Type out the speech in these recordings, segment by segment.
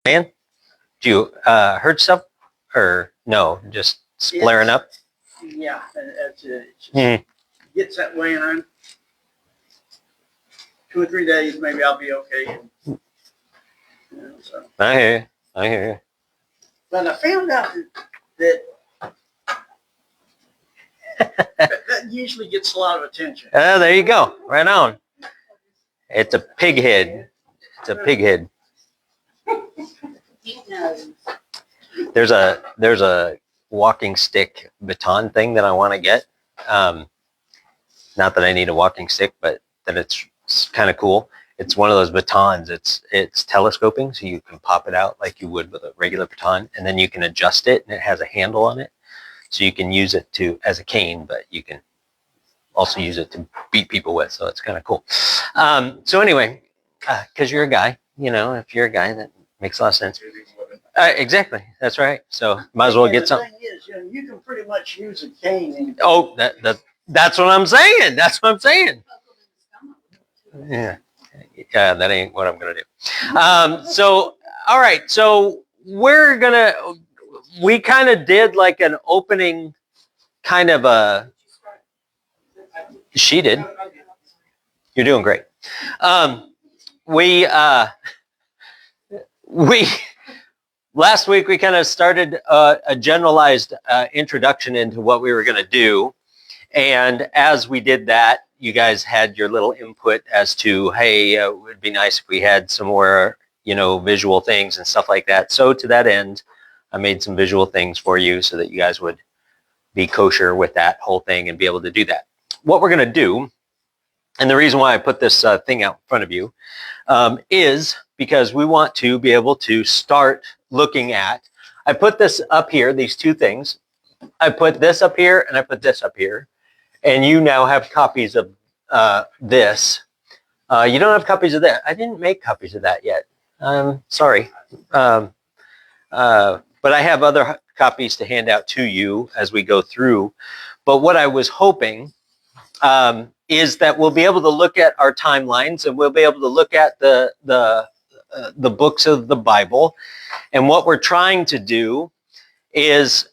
Man, do you hurt stuff or no? Just flaring up? Yeah, it gets that way, and 2 or 3 days, maybe I'll be okay. So. I hear you. But I found out that that usually gets a lot of attention. There you go. Right on. It's a pig head. It's a pig head. There's a walking stick baton thing that I want to get. Not that I need a walking stick, but that it's kind of cool. It's one of those batons. It's telescoping, so you can pop it out like you would with a regular baton, and then you can adjust it, and it has a handle on it, so you can use it as a cane, but you can also use it to beat people with. So it's kind of cool. So anyway, because you're a guy, if you're a guy, that makes a lot of sense. Exactly. That's right. So might as well get something. The thing is, you can pretty much use a cane. Oh, that's what I'm saying. That's what I'm saying. Yeah. That ain't what I'm going to do. So, all right. So we kind of did like an opening kind of she did. You're doing great. Last week we kind of started a generalized introduction into what we were going to do. And as we did that, you guys had your little input as to, hey, it would be nice if we had some more, visual things and stuff like that. So to that end, I made some visual things for you so that you guys would be kosher with that whole thing and be able to do that. What we're going to do, and the reason why I put this thing out in front of you, is because we want to be able to start looking at, I put this up here, these two things. I put this up here and I put this up here. And you now have copies of this. You don't have copies of that. I didn't make copies of that yet. Sorry. But I have other copies to hand out to you as we go through. But what I was hoping is that we'll be able to look at our timelines, and we'll be able to look at the books of the Bible. And what we're trying to do is,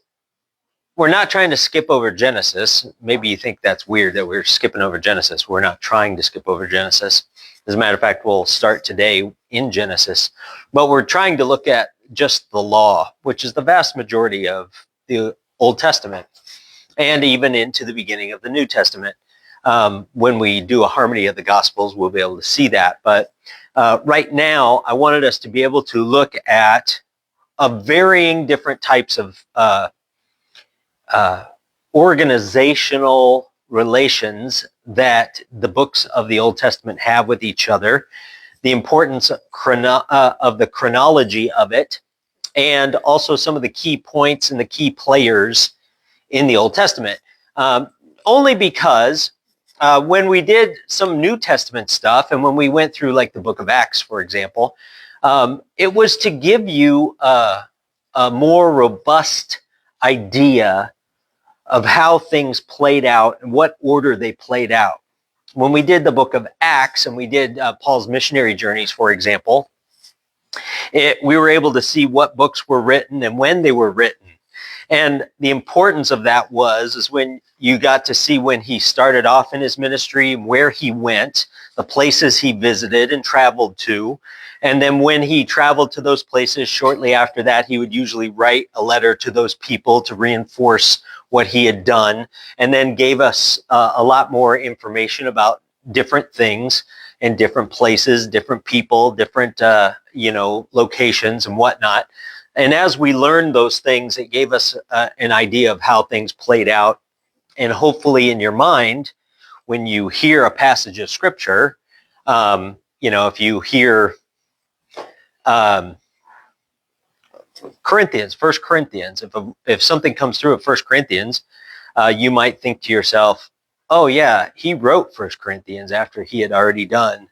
we're not trying to skip over Genesis. Maybe you think that's weird that we're skipping over Genesis. We're not trying to skip over Genesis. As a matter of fact, we'll start today in Genesis. But we're trying to look at just the law, which is the vast majority of the Old Testament, and even into the beginning of the New Testament. When we do a harmony of the Gospels, we'll be able to see that. But right now, I wanted us to be able to look at varying different types of organizational relations that the books of the Old Testament have with each other, the importance of the chronology of it, and also some of the key points and the key players in the Old Testament. Only because when we did some New Testament stuff, and when we went through like the book of Acts, for example, it was to give you a more robust idea of how things played out and what order they played out. When we did the book of Acts and we did Paul's missionary journeys, for example, we were able to see what books were written and when they were written. And the importance of that is when you got to see when he started off in his ministry, where he went, the places he visited and traveled to. And then when he traveled to those places, shortly after that, he would usually write a letter to those people to reinforce what he had done, and then gave us a lot more information about different things and different places, different people, different locations and whatnot. And as we learned those things, it gave us an idea of how things played out. And hopefully in your mind, when you hear a passage of scripture, if you hear Corinthians, 1 Corinthians, if something comes through of 1 Corinthians, you might think to yourself, oh yeah, he wrote 1 Corinthians after he had already done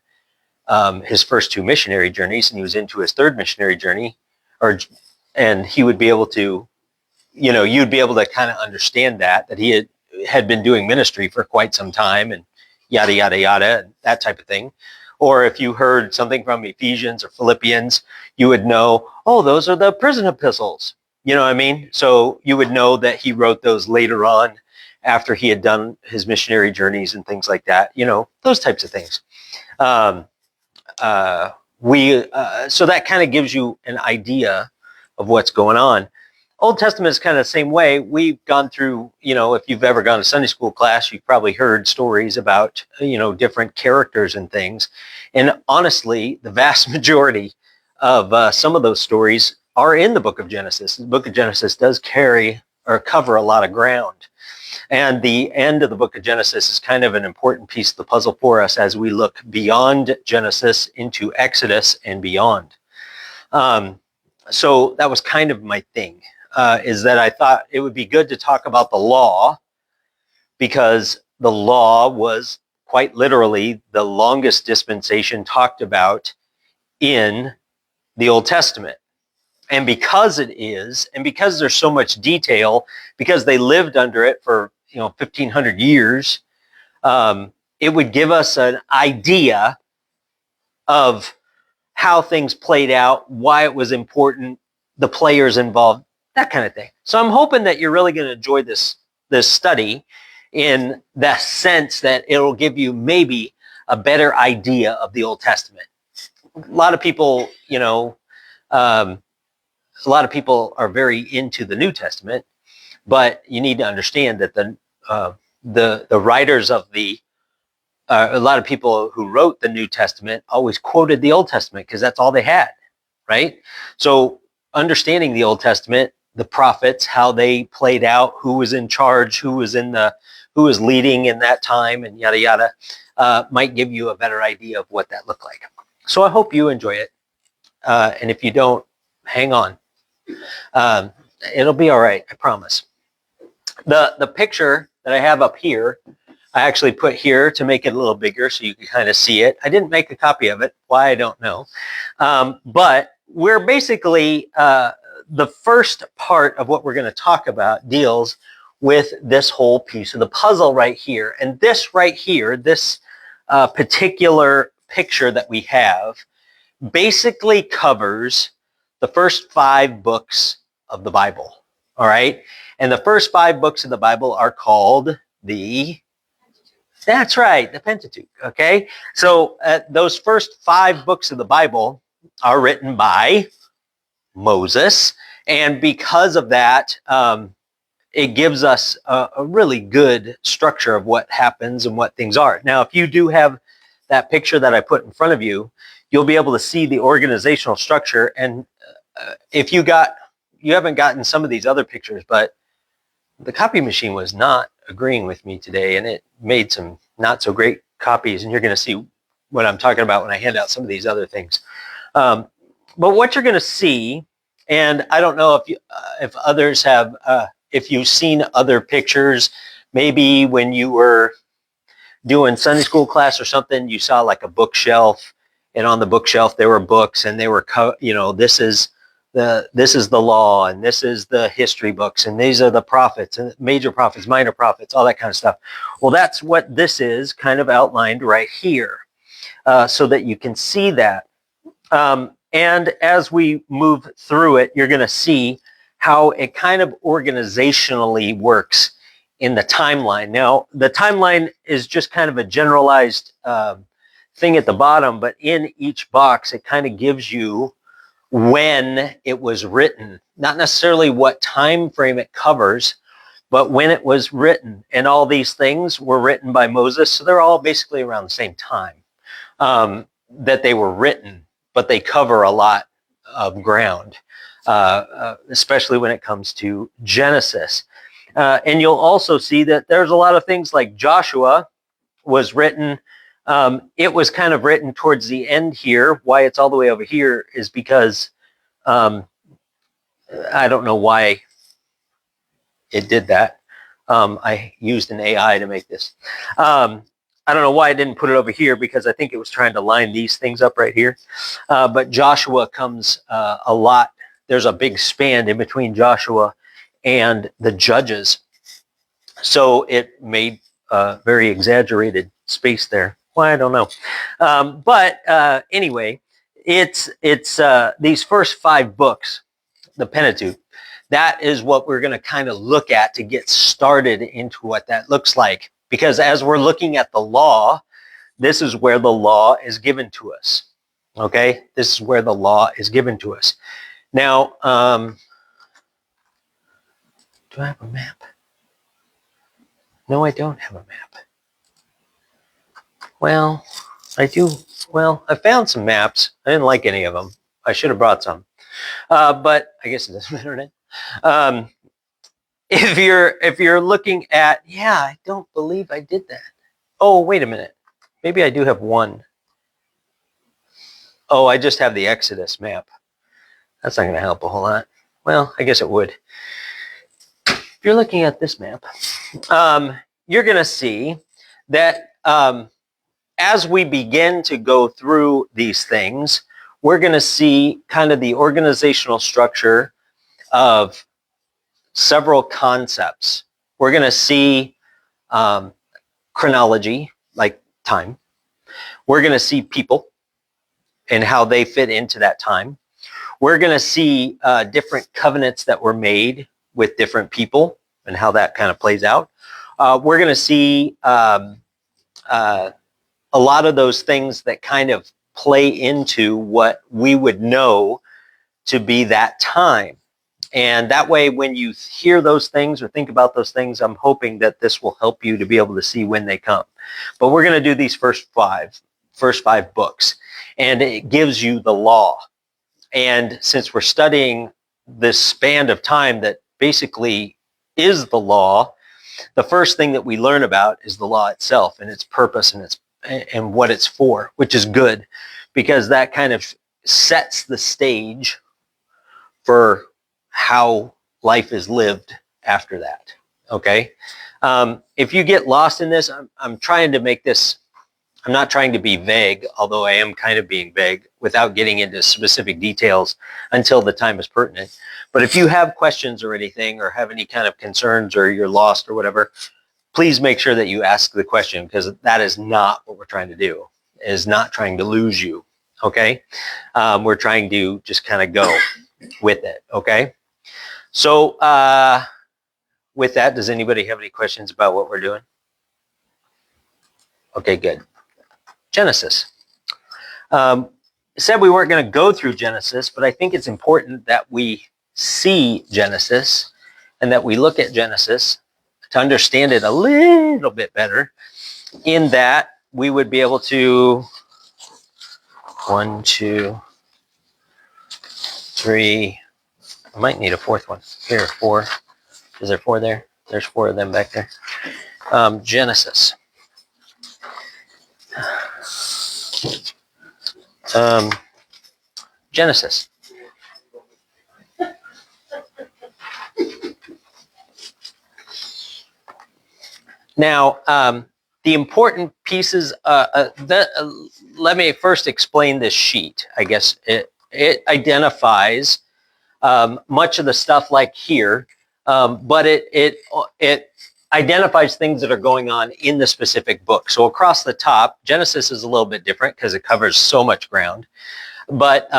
his first two missionary journeys, and he was into his third missionary journey, and he would be able to, you'd be able to kind of understand that he had been doing ministry for quite some time, and yada, yada, yada, and that type of thing. Or if you heard something from Ephesians or Philippians, you would know, oh, those are the prison epistles. You know what I mean? So you would know that he wrote those later on after he had done his missionary journeys and things like that. You know, those types of things. So that kind of gives you an idea of what's going on. Old Testament is kind of the same way. We've gone through, you know, if you've ever gone to Sunday school class, you've probably heard stories about, you know, different characters and things. And honestly, the vast majority of some of those stories are in the book of Genesis. The book of Genesis does carry or cover a lot of ground. And the end of the book of Genesis is kind of an important piece of the puzzle for us as we look beyond Genesis into Exodus and beyond. So that was kind of my thing, is that I thought it would be good to talk about the law, because the law was quite literally the longest dispensation talked about in the Old Testament. And because it is, and because there's so much detail, because they lived under it for, you know, 1,500 years, it would give us an idea of how things played out, why it was important, the players involved, that kind of thing. So I'm hoping that you're really going to enjoy this study in the sense that it'll give you maybe a better idea of the Old Testament. A lot of people, you know, a lot of people are very into the New Testament, but you need to understand that the writers of a lot of people who wrote the New Testament always quoted the Old Testament because that's all they had, right? So understanding the Old Testament, the prophets, how they played out, who was in charge, who was leading in that time, and yada yada, might give you a better idea of what that looked like. So I hope you enjoy it, and if you don't, hang on. It'll be all right, I promise. The picture that I have up here, I actually put here to make it a little bigger so you can kind of see it. I didn't make a copy of it. Why, I don't know. But we're basically, the first part of what we're going to talk about deals with this whole piece of the puzzle right here. And this right here, this particular picture that we have, basically covers the first 5 books of the Bible. All right. And the first 5 books of the Bible are called that's right, the Pentateuch. Okay. So those first 5 books of the Bible are written by Moses. And because of that, it gives us a really good structure of what happens and what things are. Now, if you do have that picture that I put in front of you, you'll be able to see the organizational structure. And if you haven't gotten some of these other pictures, but the copy machine was not agreeing with me today, and it made some not so great copies. And you're going to see what I'm talking about when I hand out some of these other things. But what you're going to see, and I don't know if others have, if you've seen other pictures, maybe when you were doing Sunday school class or something, you saw like a bookshelf, and on the bookshelf there were books, and they were, you know, this is the law, and this is the history books, and these are the prophets, and major prophets, minor prophets, all that kind of stuff. Well, that's what this is kind of outlined right here, so that you can see that. And as we move through it, you're going to see how it kind of organizationally works in the timeline. Now, the timeline is just kind of a generalized thing at the bottom, but in each box, it kind of gives you when it was written, not necessarily what time frame it covers, but when it was written. And all these things were written by Moses, so they're all basically around the same time that they were written, but they cover a lot of ground, especially when it comes to Genesis. And you'll also see that there's a lot of things like Joshua was written. It was kind of written towards the end here. Why it's all the way over here is because I don't know why it did that. I used an AI to make this. I don't know why I didn't put it over here, because I think it was trying to line these things up right here. But Joshua comes a lot. There's a big span in between Joshua and the Judges. So it made a very exaggerated space there. Why, I don't know. But anyway, it's these first 5 books, the Pentateuch. That is what we're going to kind of look at to get started into what that looks like. Because as we're looking at the law, this is where the law is given to us. Okay? This is where the law is given to us. Now, do I have a map? No, I don't have a map. Well, I do. Well, I found some maps. I didn't like any of them. I should have brought some. But I guess it doesn't matter now. If you're looking at, yeah, I don't believe I did that. Oh, wait a minute. Maybe I do have one. Oh, I just have the Exodus map. That's not going to help a whole lot. Well, I guess it would. If you're looking at this map, you're going to see that as we begin to go through these things, we're going to see kind of the organizational structure of several concepts. We're going to see chronology, like time. We're going to see people and how they fit into that time. We're going to see different covenants that were made with different people and how that kind of plays out. We're going to see a lot of those things that kind of play into what we would know to be that time. And that way, when you hear those things or think about those things, I'm hoping that this will help you to be able to see when they come. But we're going to do these first five books, and it gives you the law. And since we're studying this span of time that basically is the law, the first thing that we learn about is the law itself and its purpose and what it's for, which is good, because that kind of sets the stage for how life is lived after that. Okay. If you get lost in this, I'm trying to make this, I'm not trying to be vague, although I am kind of being vague without getting into specific details until the time is pertinent. But if you have questions or anything, or have any kind of concerns, or you're lost or whatever, please make sure that you ask the question, because that is not what we're trying to do. It is not trying to lose you. Okay. We're trying to just kind of go with it. Okay. So with that, does anybody have any questions about what we're doing? Okay, good. Genesis. Said we weren't going to go through Genesis, but I think it's important that we see Genesis and that we look at Genesis to understand it a little bit better, in that we would be able to 1, 2, 3, I might need a 4th one. Here, 4. Is there 4 there? There's 4 of them back there. Genesis. Genesis. Now, the important pieces, let me first explain this sheet. I guess it identifies much of the stuff like here, but it identifies things that are going on in the specific book. So across the top, Genesis is a little bit different because it covers so much ground. But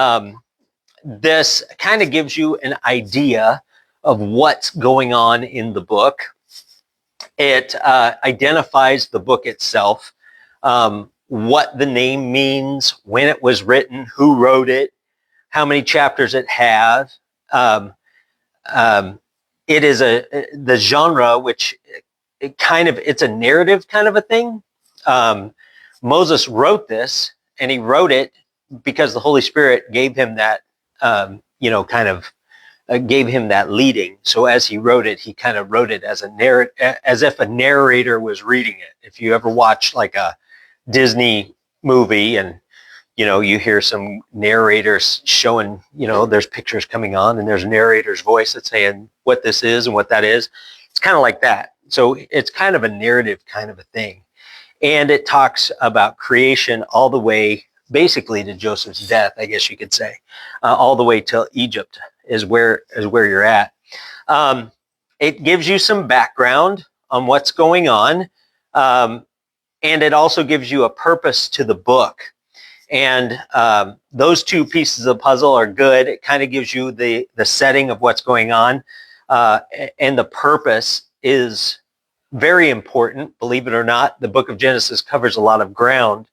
this kind of gives you an idea of what's going on in the book. It identifies the book itself, what the name means, when it was written, who wrote it, how many chapters it has. It is the genre, which it's a narrative kind of a thing. Moses wrote this, and he wrote it because the Holy Spirit gave him that, gave him that leading. So as he wrote it, he kind of wrote it as as if a narrator was reading it. If you ever watch like a Disney movie and you hear some narrators showing, there's pictures coming on and there's a narrator's voice that's saying what this is and what that is. It's kind of like that. So it's kind of a narrative kind of a thing. And it talks about creation all the way basically to Joseph's death, I guess you could say, all the way till Egypt is where you're at. It gives you some background on what's going on. and it also gives you a purpose to the book. And those two pieces of the puzzle are good. It kind of gives you the setting of what's going on, and the purpose is very important. Believe it or not, the book of Genesis covers a lot of ground,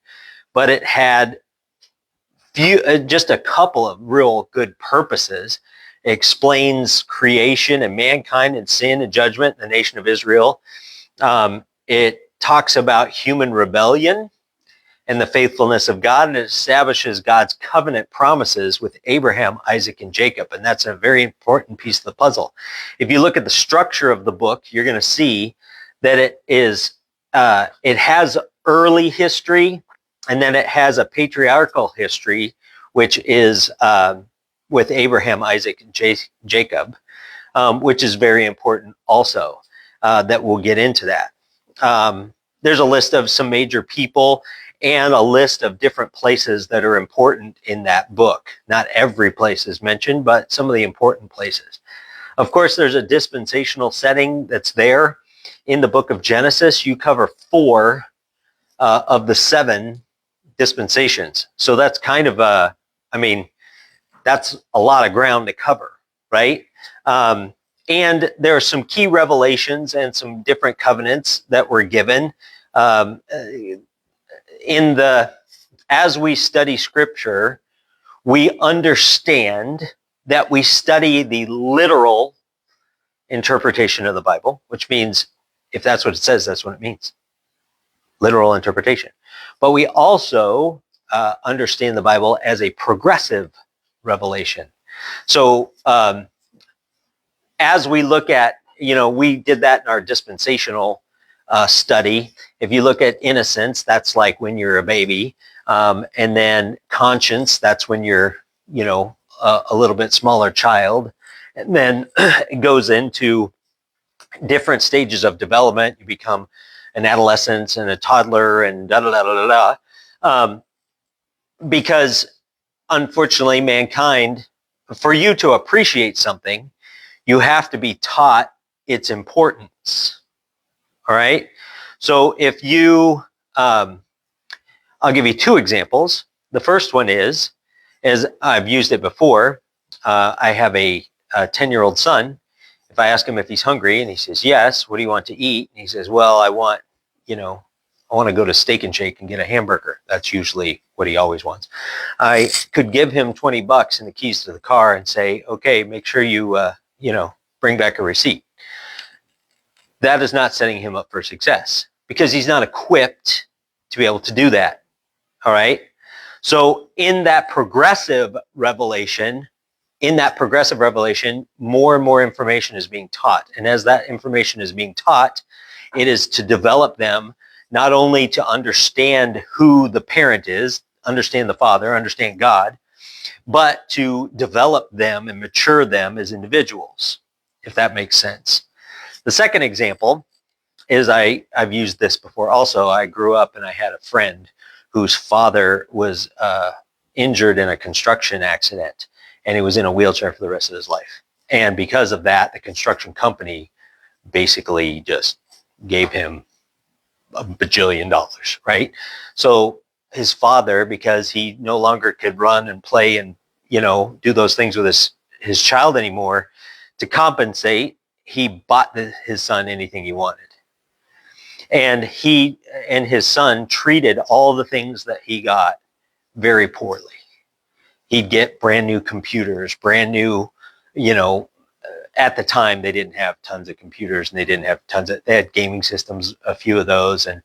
but it had just a couple of real good purposes. It explains creation and mankind and sin and judgment in the nation of Israel. It talks about human rebellion and the faithfulness of God, and it establishes God's covenant promises with Abraham, Isaac, and Jacob. And that's a very important piece of the puzzle. If you look at the structure of the book, you're going to see that it has early history, and then it has a patriarchal history, which is with Abraham, Isaac, and Jacob, which is very important also, that we'll get into that. There's a list of some major people and a list of different places that are important in that book. Not every place is mentioned, but some of the important places. Of course, there's a dispensational setting that's there. In the book of Genesis, you cover 4 of the 7 dispensations. So that's kind of that's a lot of ground to cover, right? And there are some key revelations and some different covenants that were given. As we study Scripture, we understand that we study the literal interpretation of the Bible, which means if that's what it says, that's what it means. Literal interpretation. But we also understand the Bible as a progressive revelation. So as we look at, we did that in our dispensational study. If you look at innocence, that's like when you're a baby. And then conscience, that's when you're, a little bit smaller child. And then it goes into different stages of development. You become an adolescent and a toddler and because unfortunately mankind, for you to appreciate something, you have to be taught its importance. All right. So if you, I'll give you 2 examples. The first one is, as I've used it before, I have a 10-year-old son. If I ask him if he's hungry and he says, yes, what do you want to eat? And he says, well, I want to go to Steak and Shake and get a hamburger. That's usually what he always wants. I could give him $20 and the keys to the car and say, okay, make sure you, bring back a receipt. That is not setting him up for success because he's not equipped to be able to do that. All right. So in that progressive revelation, more and more information is being taught. And as that information is being taught, it is to develop them not only to understand who the parent is, understand the Father, understand God, but to develop them and mature them as individuals, if that makes sense. The second example is I've used this before also. I grew up and I had a friend whose father was injured in a construction accident, and he was in a wheelchair for the rest of his life. And because of that, the construction company basically just gave him $1 bajillion, right? So his father, because he no longer could run and play and, do those things with his child anymore, to compensate, he bought his son anything he wanted. And he and his son treated all the things that he got very poorly. He'd get brand new computers, brand new, at the time they didn't have tons of computers and they had gaming systems, a few of those, and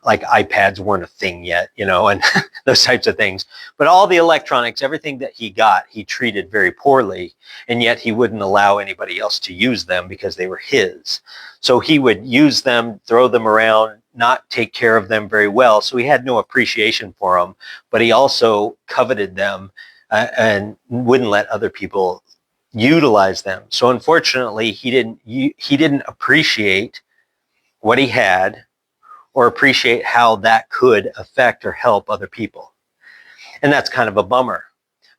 like iPads weren't a thing yet, and those types of things. But all the electronics, everything that he got, he treated very poorly, and yet he wouldn't allow anybody else to use them because they were his. So he would use them, throw them around, not take care of them very well. So he had no appreciation for them, but he also coveted them and wouldn't let other people utilize them. So unfortunately, he didn't appreciate what he had or appreciate how that could affect or help other people. And that's kind of a bummer.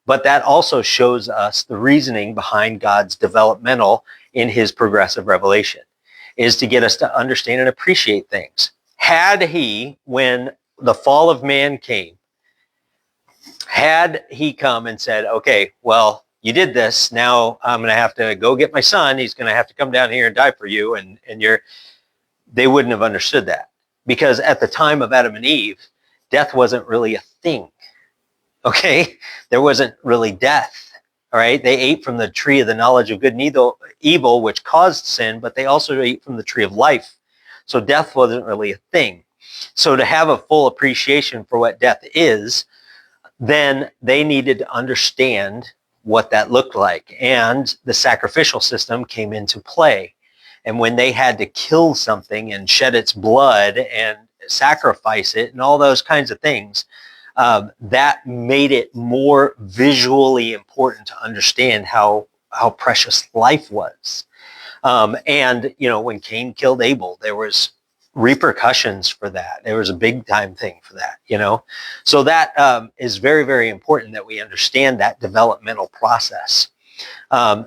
But that also shows us the reasoning behind God's developmental in his progressive revelation is to get us to understand and appreciate things. Had he, when the fall of man came, had he come and said, okay, well, you did this, now I'm going to have to go get my son, he's going to have to come down here and die for you, and they wouldn't have understood that. Because at the time of Adam and Eve, death wasn't really a thing. Okay? There wasn't really death. All right? They ate from the tree of the knowledge of good and evil, which caused sin, but they also ate from the tree of life. So death wasn't really a thing. So to have a full appreciation for what death is, then they needed to understand what that looked like. And the sacrificial system came into play. And when they had to kill something and shed its blood and sacrifice it and all those kinds of things, that made it more visually important to understand how precious life was. And, you know, when Cain killed Abel, there was repercussions for that. There was a big time thing for that, you know. So that is very, very important that we understand that developmental process.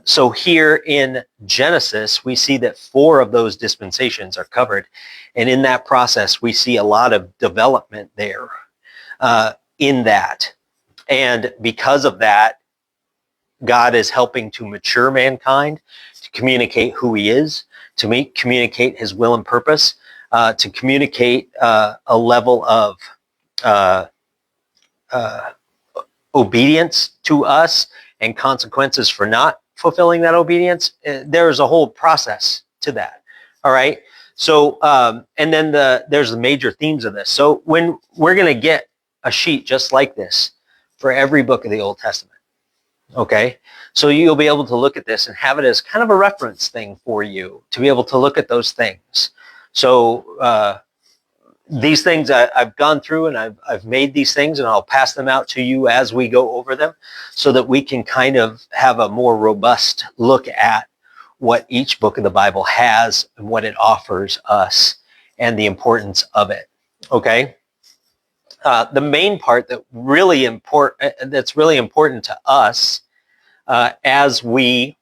So here in Genesis, we see that 4 of those dispensations are covered. And in that process, we see a lot of development there in that. And because of that, God is helping to mature mankind, to communicate who he is, to communicate his will and purpose, to communicate a level of obedience to us and consequences for not fulfilling that obedience. There's a whole process to that. All right. So, and then there's the major themes of this. So when we're going to get a sheet just like this for every book of the Old Testament. Okay. So you'll be able to look at this and have it as kind of a reference thing for you to be able to look at those things. So, these things I've gone through and I've made these things, and I'll pass them out to you as we go over them so that we can kind of have a more robust look at what each book of the Bible has and what it offers us and the importance of it. Okay. The main part that's really important to us as we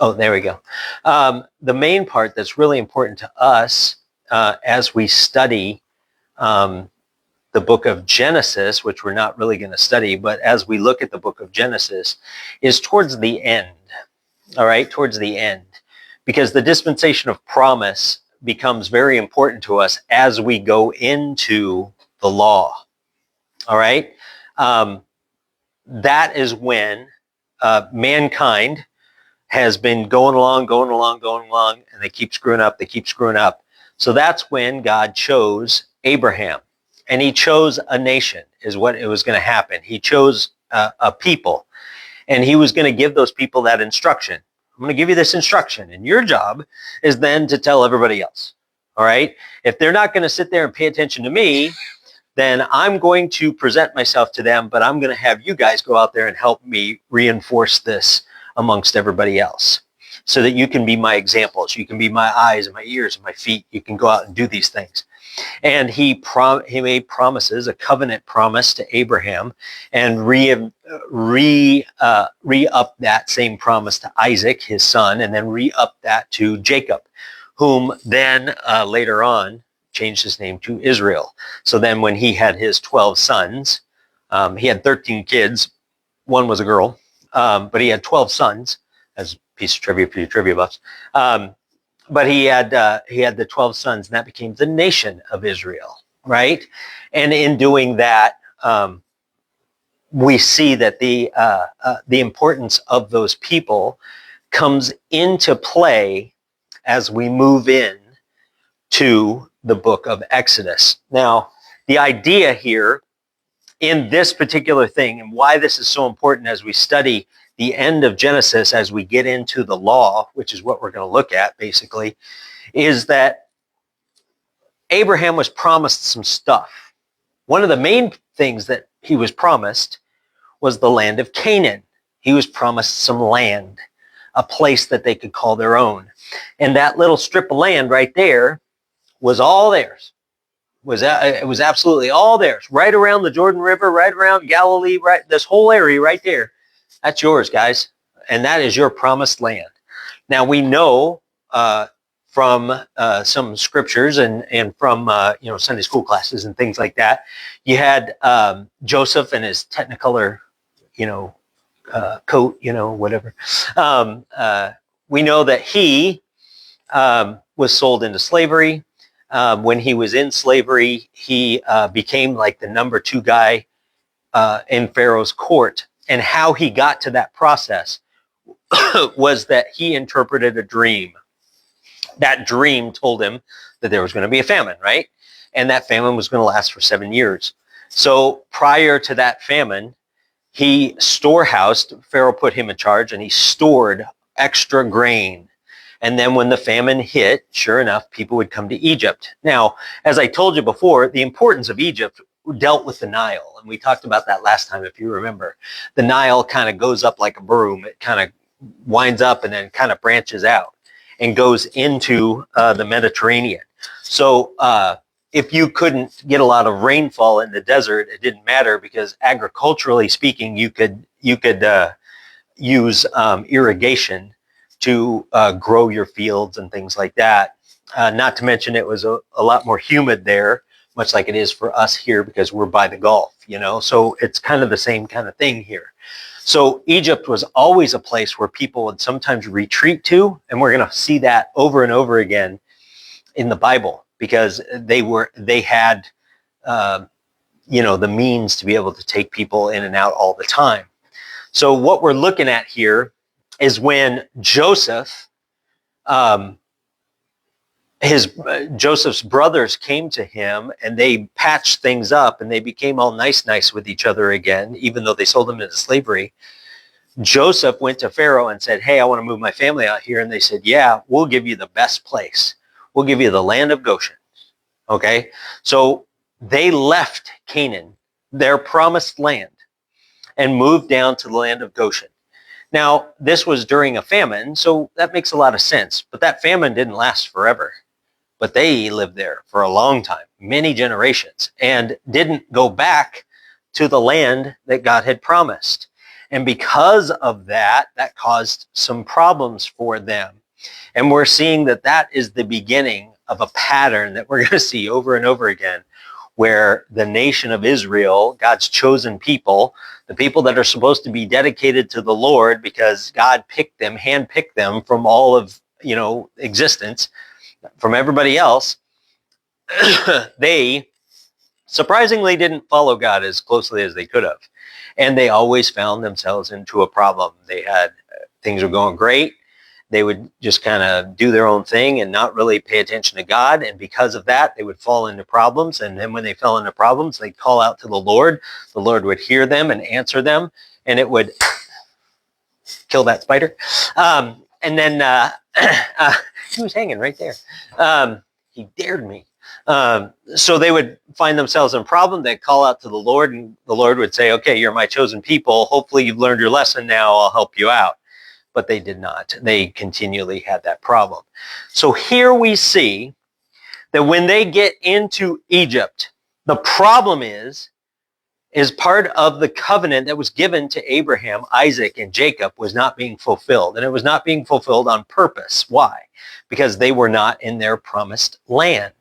Oh, there we go. The main part that's really important to us as we study the book of Genesis, which we're not really going to study, but as we look at the book of Genesis, is towards the end. All right, towards the end. Because the dispensation of promise becomes very important to us as we go into the law. All right? That is when mankind has been going along, and they keep screwing up. So that's when God chose Abraham. And he chose a nation, is what it was going to happen. He chose a people. And he was going to give those people that instruction. I'm going to give you this instruction. And your job is then to tell everybody else. All right? If they're not going to sit there and pay attention to me, then I'm going to present myself to them, but I'm going to have you guys go out there and help me reinforce this amongst everybody else so that you can be my examples. You can be my eyes and my ears and my feet. You can go out and do these things. And he made promises, a covenant promise to Abraham, and re-up that same promise to Isaac, his son, and then re-up that to Jacob, whom then later on changed his name to Israel. So then when he had his 12 sons, he had 13 kids. One was a girl. But he had 12 sons, as a piece of trivia for you trivia buffs. But he had the 12 sons, and that became the nation of Israel, right? And in doing that, we see that the importance of those people comes into play as we move in to the book of Exodus. Now, the idea here in this particular thing, and why this is so important as we study the end of Genesis, as we get into the law, which is what we're going to look at basically, is that Abraham was promised some stuff. One of the main things that he was promised was the land of Canaan. He was promised some land, a place that they could call their own. And that little strip of land right there was all theirs. It was absolutely all theirs, right around the Jordan River, right around Galilee, right, this whole area right there. That's yours, guys, and that is your promised land. Now we know from some scriptures and from Sunday school classes and things like that. You had Joseph and his Technicolor, coat, whatever. We know that he was sold into slavery. When he was in slavery, he became like the number 2 guy in Pharaoh's court. And how he got to that process was that he interpreted a dream. That dream told him that there was going to be a famine, right? And that famine was going to last for 7 years. So prior to that famine, he storehoused, Pharaoh put him in charge, and he stored extra grain. And then when the famine hit, sure enough, people would come to Egypt. Now, as I told you before, the importance of Egypt dealt with the Nile. And we talked about that last time, if you remember. The Nile kind of goes up like a broom. It kind of winds up and then kind of branches out and goes into the Mediterranean. So if you couldn't get a lot of rainfall in the desert, it didn't matter, because agriculturally speaking, you could use irrigation to grow your fields and things like that. Not to mention it was a lot more humid there, much like it is for us here, because we're by the Gulf, so it's kind of the same kind of thing here. So Egypt was always a place where people would sometimes retreat to, and we're going to see that over and over again in the Bible, because they had the means to be able to take people in and out all the time. So what we're looking at here is when Joseph, Joseph's brothers came to him and they patched things up and they became all nice with each other again, even though they sold him into slavery. Joseph went to Pharaoh and said, hey, I want to move my family out here. And they said, yeah, we'll give you the best place. We'll give you the land of Goshen. Okay. So they left Canaan, their promised land, and moved down to the land of Goshen. Now, this was during a famine, so that makes a lot of sense. But that famine didn't last forever. But they lived there for a long time, many generations, and didn't go back to the land that God had promised. And because of that, that caused some problems for them. And we're seeing that that is the beginning of a pattern that we're going to see over and over again, where the nation of Israel, God's chosen people, the people that are supposed to be dedicated to the Lord because God picked them, handpicked them from all of, existence, from everybody else, they surprisingly didn't follow God as closely as they could have. And they always found themselves into a problem. They had, things were going great. They would just kind of do their own thing and not really pay attention to God. And because of that, they would fall into problems. And then when they fell into problems, they'd call out to the Lord. The Lord would hear them and answer them. And it would kill that spider. And then he was hanging right there. He dared me. So they would find themselves in a problem. They'd call out to the Lord, and the Lord would say, okay, you're my chosen people. Hopefully you've learned your lesson now. I'll help you out. But they did not. They continually had that problem. So here we see that when they get into Egypt, the problem is part of the covenant that was given to Abraham, Isaac, and Jacob was not being fulfilled. And it was not being fulfilled on purpose. Why? Because they were not in their promised land.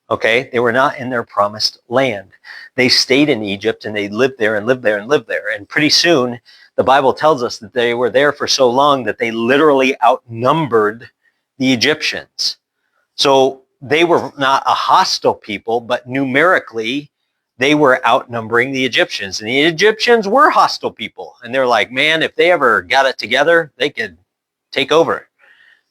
Okay? They were not in their promised land. They stayed in Egypt and they lived there and lived there and lived there. And pretty soon, the Bible tells us that they were there for so long that they literally outnumbered the Egyptians. So they were not a hostile people, but numerically, they were outnumbering the Egyptians. And the Egyptians were hostile people. And they're like, man, if they ever got it together, they could take over.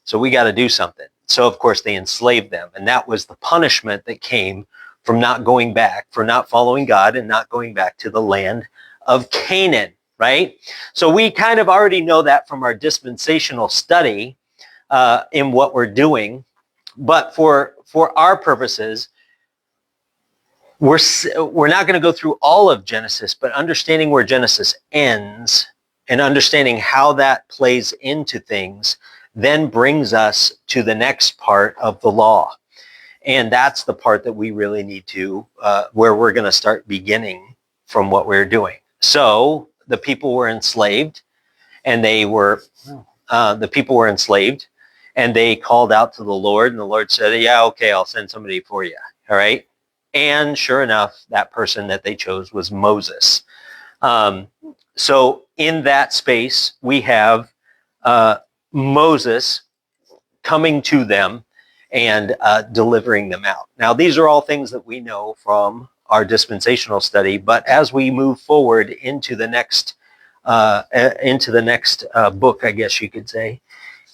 So we got to do something. So, of course, they enslaved them. And that was the punishment that came from not going back, for not following God and not going back to the land of Canaan, right? So we kind of already know that from our dispensational study in what we're doing. But for our purposes, we're not going to go through all of Genesis, but understanding where Genesis ends and understanding how that plays into things then brings us to the next part of the law. And that's the part that we really need to, where we're going to start beginning from what we're doing. So the people were enslaved, and the people were enslaved, and they called out to the Lord, and the Lord said, yeah, okay, I'll send somebody for you. All right. And sure enough, that person that they chose was Moses. So in that space, we have Moses coming to them and delivering them out. Now, these are all things that we know from our dispensational study, but as we move forward into the next book, I guess you could say,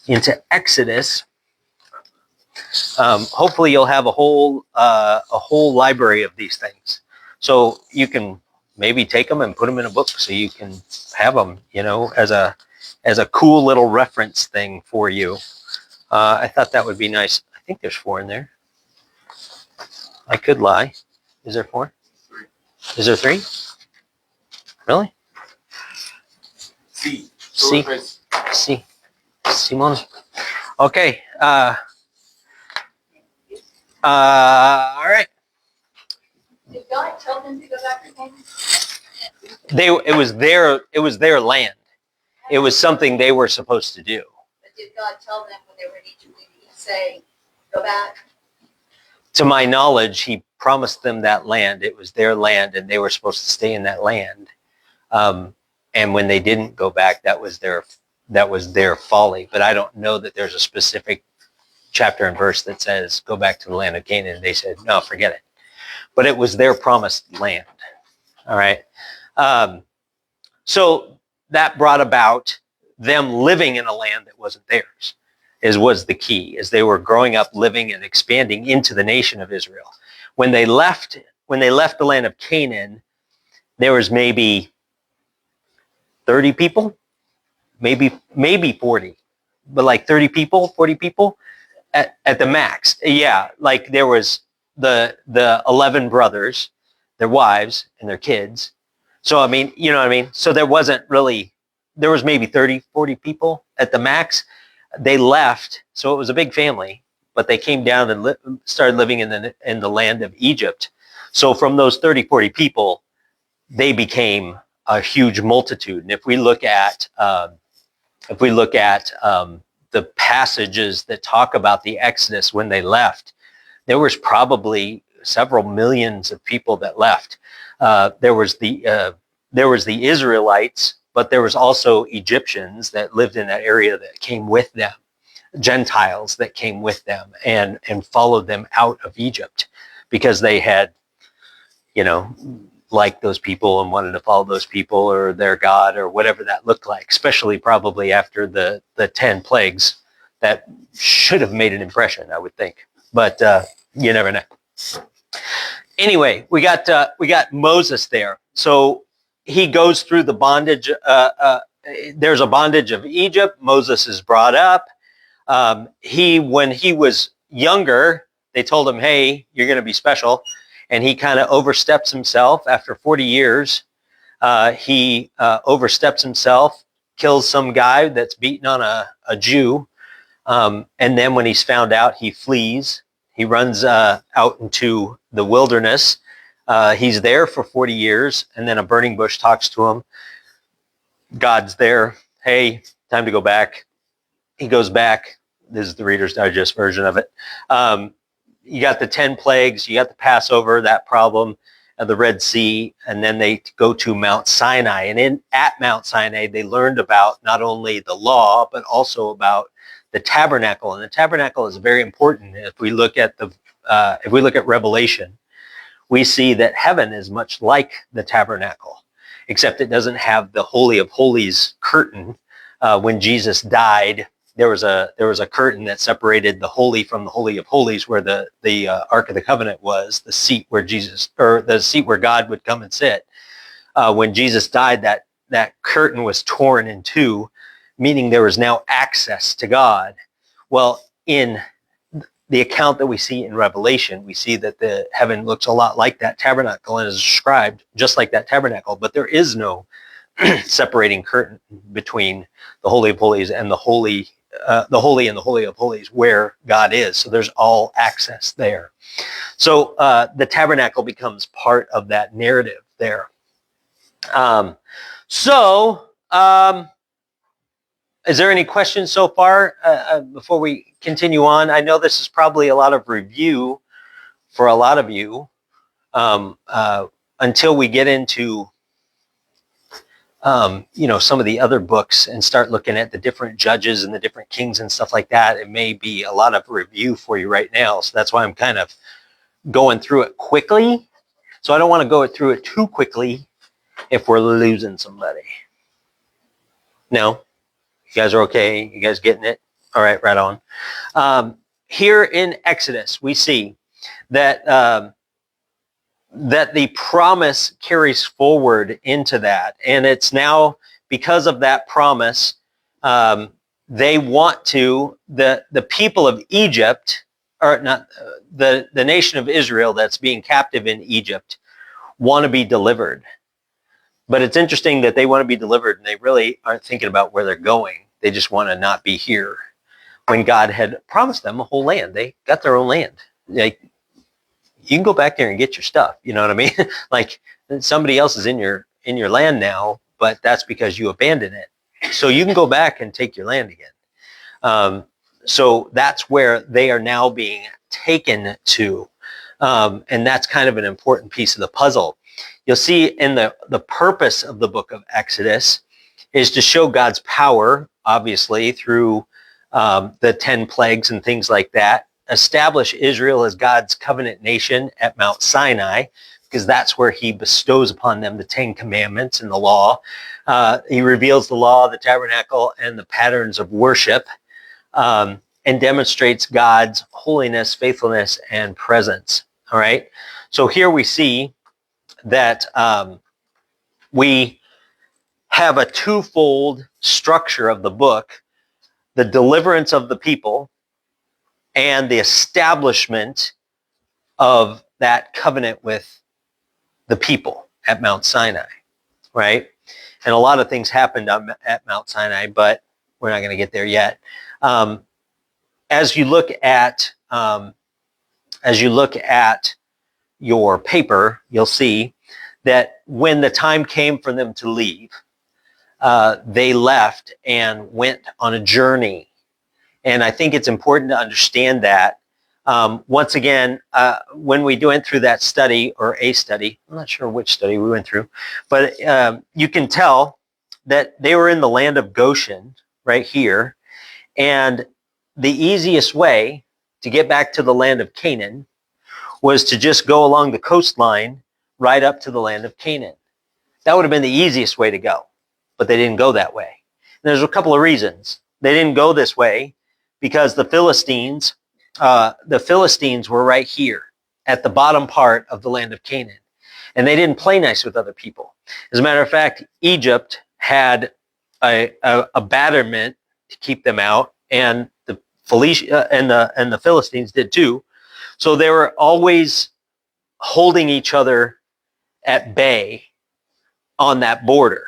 into Exodus, hopefully you'll have a whole library of these things, so you can maybe take them and put them in a book, so you can have them, as a cool little reference thing for you. I thought that would be nice. I think there's 4 in there. I could lie. Is there 4? 3. Is there 3? Really? C. C. Simon. Okay. All right. Did God tell them to go back to Canaan? It was their land. It was something they were supposed to do. But did God tell them when they were in Egypt, did he say, go back? To my knowledge, he promised them that land. It was their land, and they were supposed to stay in that land. And when they didn't go back, that was their folly. But I don't know that there's a specific chapter and verse that says, go back to the land of Canaan. And they said, no, forget it. But it was their promised land. All right. So that brought about them living in a land that wasn't theirs, was the key, as they were growing up, living and expanding into the nation of Israel. When they left the land of Canaan, there was maybe 30 people, maybe 40, but like 30 people, 40 people at the max. Yeah, like there was the 11 brothers, their wives, and their kids. So, I mean, you know what I mean? So there was maybe 30, 40 people at the max. They left, so it was a big family, but they came down and started living in the land of Egypt. So from those 30, 40 people, they became a huge multitude. And if we look at the passages that talk about the Exodus when they left, there was probably several millions of people that left. There was the Israelites, but there was also Egyptians that lived in that area that came with them, Gentiles that came with them and followed them out of Egypt because they had, liked those people and wanted to follow those people or their God or whatever that looked like, especially probably after the 10 plagues that should have made an impression, I would think. But you never know. Anyway, we got Moses there. So he goes through the bondage. There's a bondage of Egypt. Moses is brought up. When he was younger, they told him, hey, you're going to be special. And he kind of oversteps himself. After 40 years, he oversteps himself, kills some guy that's beating on a Jew. And then when he's found out, he flees. He runs out into the wilderness. He's there for 40 years, and then a burning bush talks to him. God's there. Hey, time to go back. He goes back. This is the Reader's Digest version of it. You got the 10 plagues. You got the Passover, that problem, the Red Sea, and then they go to Mount Sinai. And at Mount Sinai, they learned about not only the law, but also about the tabernacle. And the tabernacle is very important. If we look at Revelation, we see that heaven is much like the tabernacle, except it doesn't have the Holy of Holies curtain. When Jesus died, there was a curtain that separated the holy from the Holy of Holies, where the Ark of the Covenant was, the seat where God would come and sit. When Jesus died, that curtain was torn in two, meaning there was now access to God. Well, in the account that we see in Revelation, we see that the heaven looks a lot like that tabernacle and is described just like that tabernacle, but there is no separating curtain between the Holy of Holies and the Holy and the Holy of Holies, where God is. So there's all access there. So the tabernacle becomes part of that narrative there. is there any questions so far before we continue on? I know this is probably a lot of review for a lot of you until we get into some of the other books and start looking at the different judges and the different kings and stuff like that. It may be a lot of review for you right now. So that's why I'm kind of going through it quickly. So I don't want to go through it too quickly if we're losing somebody. No? You guys are okay? You guys getting it? All right, right on. Here in Exodus, we see that that the promise carries forward into that. And it's now, because of that promise, they want to, the people of Egypt, or not, the nation of Israel that's being captive in Egypt, want to be delivered. But it's interesting that they want to be delivered and they really aren't thinking about where they're going. They just want to not be here. When God had promised them a whole land, they got their own land. You can go back there and get your stuff. You know what I mean? Like, somebody else is in your land now, but that's because you abandoned it. So you can go back and take your land again. So that's where they are now being taken to. And that's kind of an important piece of the puzzle. You'll see in the purpose of the book of Exodus is to show God's power, obviously, through the 10 plagues and things like that. Establish Israel as God's covenant nation at Mount Sinai, because that's where he bestows upon them the 10 commandments and the law. He reveals the law, the tabernacle, and the patterns of worship, and demonstrates God's holiness, faithfulness, and presence. All right. So here we see that we have a twofold structure of the book: the deliverance of the people and the establishment of that covenant with the people at Mount Sinai, right? And a lot of things happened at Mount Sinai, but we're not going to get there yet. As you look at your paper, you'll see that when the time came for them to leave, they left and went on a journey. And I think it's important to understand that. Once again, when we went through that study, or a study, I'm not sure which study we went through, but you can tell that they were in the land of Goshen right here. And the easiest way to get back to the land of Canaan was to just go along the coastline right up to the land of Canaan. That would have been the easiest way to go, but they didn't go that way. And there's a couple of reasons. They didn't go this way because the Philistines were right here at the bottom part of the land of Canaan. And they didn't play nice with other people. As a matter of fact, Egypt had a batterment to keep them out, and the Philistines did too. So they were always holding each other at bay on that border.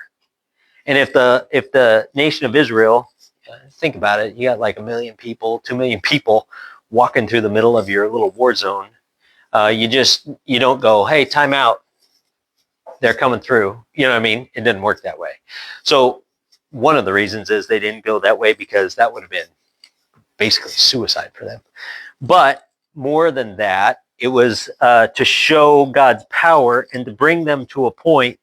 And if the nation of Israel, think about it, you got like 1 million people, 2 million people walking through the middle of your little war zone. You don't go, hey, time out. They're coming through. You know what I mean? It didn't work that way. So one of the reasons is they didn't go that way, because that would have been basically suicide for them. But more than that, it was to show God's power and to bring them to a point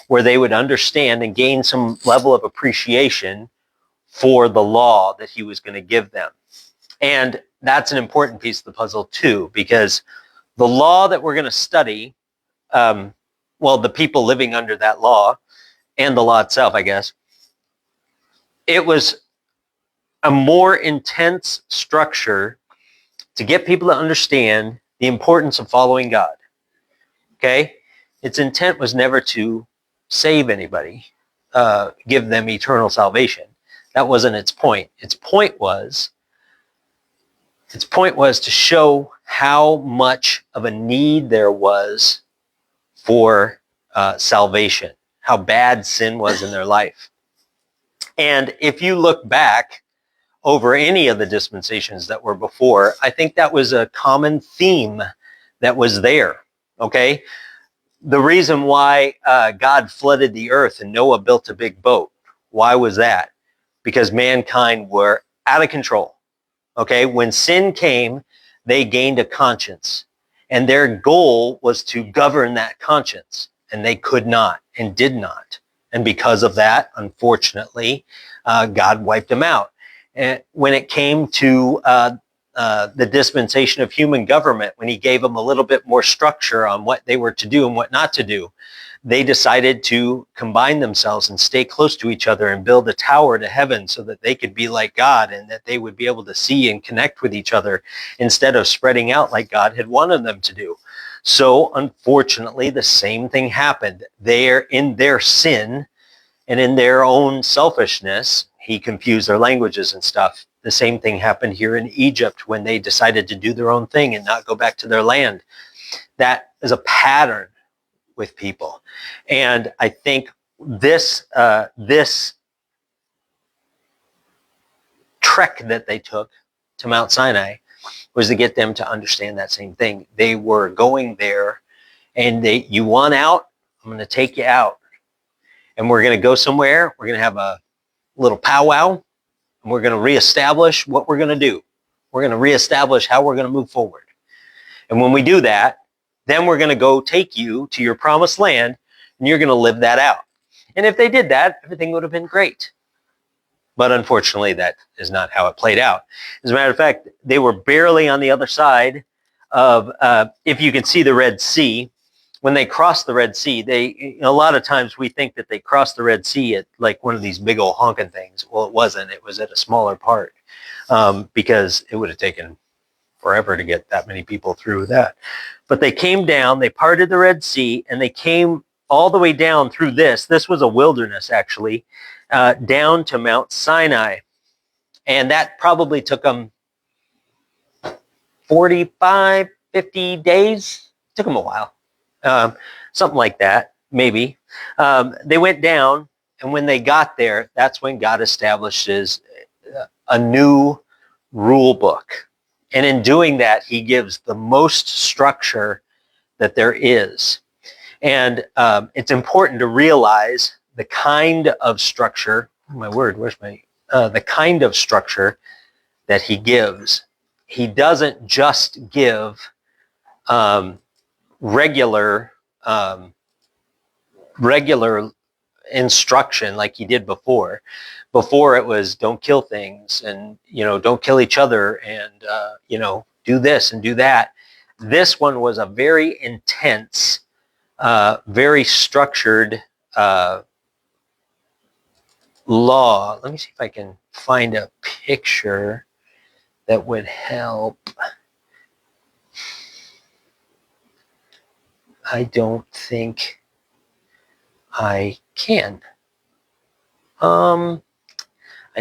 where they would understand and gain some level of appreciation for the law that he was going to give them. And that's an important piece of the puzzle too, because the law that we're going to study, the people living under that law and the law itself, I guess, it was a more intense structure to get people to understand the importance of following God. Okay? Its intent was never to save anybody, give them eternal salvation. That wasn't its point. Its point was to show how much of a need there was for salvation, how bad sin was in their life. And if you look back over any of the dispensations that were before, I think that was a common theme that was there, okay? The reason why God flooded the earth and Noah built a big boat, why was that? because mankind were out of control. Okay, when sin came, they gained a conscience, and their goal was to govern that conscience, and they could not and did not. And because of that, unfortunately, God wiped them out. And when it came to the dispensation of human government, when he gave them a little bit more structure on what they were to do and what not to do, they decided to combine themselves and stay close to each other and build a tower to heaven so that they could be like God and that they would be able to see and connect with each other instead of spreading out like God had wanted them to do. So unfortunately, the same thing happened. They're in their sin and in their own selfishness. He confused their languages and stuff. The same thing happened here in Egypt when they decided to do their own thing and not go back to their land. That is a pattern with people. And I think this trek that they took to Mount Sinai was to get them to understand that same thing. They were going there and you want out, I'm going to take you out. And we're going to go somewhere. We're going to have a little powwow, and we're going to reestablish what we're going to do. We're going to reestablish how we're going to move forward. And when we do that, then we're going to go take you to your promised land, and you're going to live that out. And if they did that, everything would have been great. But unfortunately, that is not how it played out. As a matter of fact, they were barely on the other side of, if you can see the Red Sea. When they crossed the Red Sea, a lot of times we think that they crossed the Red Sea at like one of these big old honking things. Well, it wasn't. It was at a smaller part because it would have taken forever to get that many people through that. But they came down, they parted the Red Sea, and they came all the way down through this. This was a wilderness, actually, down to Mount Sinai. And that probably took them 45, 50 days. It took them a while. Something like that, maybe. They went down, and when they got there, that's when God establishes a new rule book. And in doing that, he gives the most structure that there is. And it's important to realize the kind of structure, the kind of structure that he gives. He doesn't just give regular instruction like he did before. Before it was don't kill things and don't kill each other and do this and do that. This one was a very intense, very structured law. Let me see if I can find a picture that would help. I don't think I can. I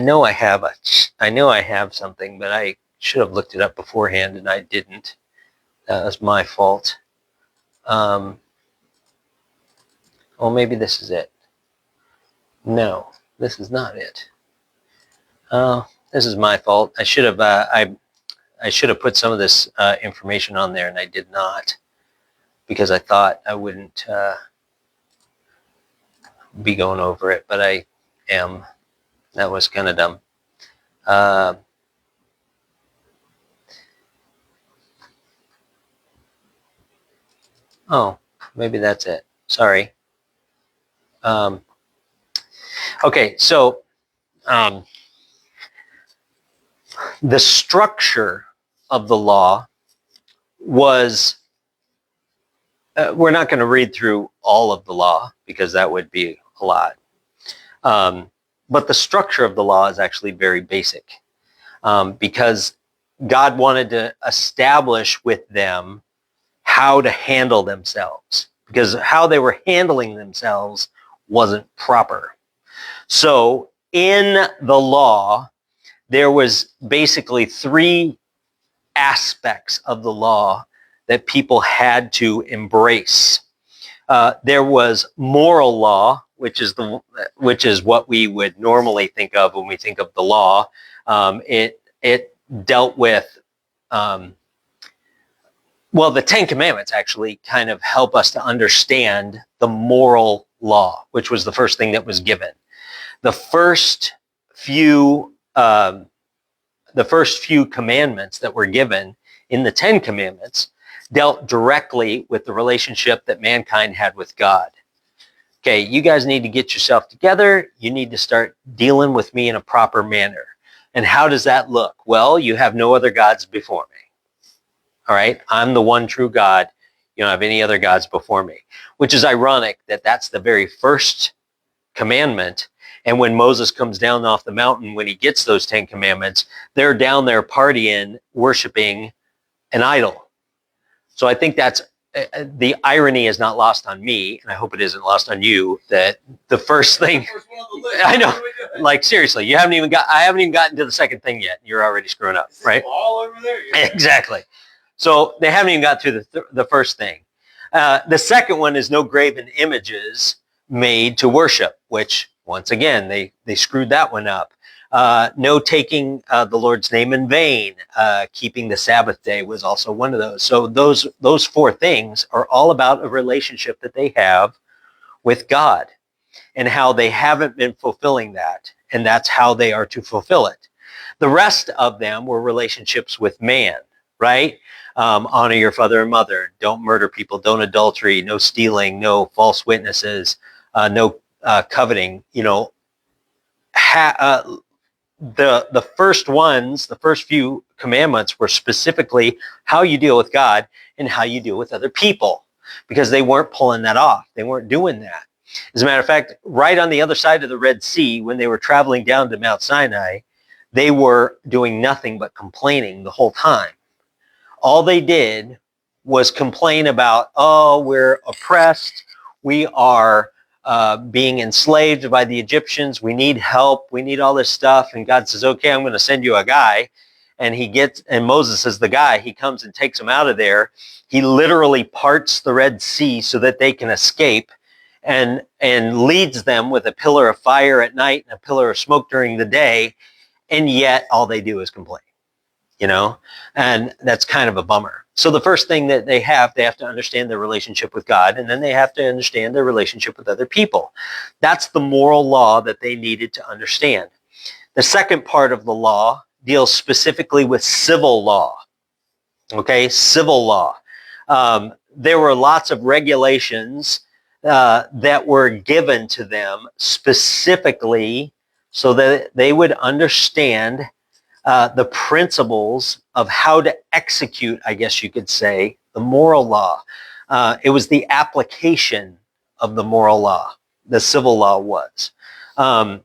know I have something, but I should have looked it up beforehand and I didn't. That was my fault. Oh, maybe this is it. No, this is not it. Oh, this is my fault. I should have I should have put some of this information on there, and I did not, because I thought I wouldn't be going over it, but I am. That was kind of dumb. Oh, maybe that's it. Sorry. Okay, so the structure of the law was, we're not going to read through all of the law because that would be a lot. But the structure of the law is actually very basic because God wanted to establish with them how to handle themselves, because how they were handling themselves wasn't proper. So in the law, there was basically three aspects of the law that people had to embrace. There was moral law, which is what we would normally think of when we think of the law. It dealt with the Ten Commandments actually kind of help us to understand the moral law, which was the first thing that was given. The first few commandments that were given in the 10 Commandments dealt directly with the relationship that mankind had with God. Okay, you guys need to get yourself together. You need to start dealing with me in a proper manner. And how does that look? Well, you have no other gods before me. All right, I'm the one true God. You don't have any other gods before me, which is ironic that that's the very first commandment. And when Moses comes down off the mountain, when he gets those 10 commandments, they're down there partying, worshiping an idol. So I think that's the irony is not lost on me, and I hope it isn't lost on you, that the first thing, First one on the list. I know. What are we doing? like seriously, I haven't even gotten to the second thing yet. You're already screwing up, Is it right? all over there? Yeah. Exactly. So they haven't even got through the first thing. The second one is no graven images made to worship, which once again, they screwed that one up. No taking the Lord's name in vain. Keeping the Sabbath day was also one of those. So those 4 things are all about a relationship that they have with God and how they haven't been fulfilling that. And that's how they are to fulfill it. The rest of them were relationships with man, right? Honor your father and mother. Don't murder people. Don't adultery. No stealing. No false witnesses. No coveting. You know, the first ones, the first few commandments were specifically how you deal with God and how you deal with other people, because they weren't pulling that off. They weren't doing that. As a matter of fact, right on the other side of the Red Sea, when they were traveling down to Mount Sinai, they were doing nothing but complaining the whole time. All they did was complain about, oh, we're oppressed. We are being enslaved by the Egyptians. We need help. We need all this stuff. And God says, okay, I'm going to send you a guy. And Moses is the guy. He comes and takes them out of there. He literally parts the Red Sea so that they can escape, and leads them with a pillar of fire at night and a pillar of smoke during the day. And yet all they do is complain. You know, and that's kind of a bummer. So the first thing that they have to understand their relationship with God, and then they have to understand their relationship with other people. That's the moral law that they needed to understand. The second part of the law deals specifically with civil law. Okay, civil law. There were lots of regulations that were given to them specifically so that they would understand the principles of how to execute, I guess you could say, the moral law. It was the application of the moral law. The civil law was, how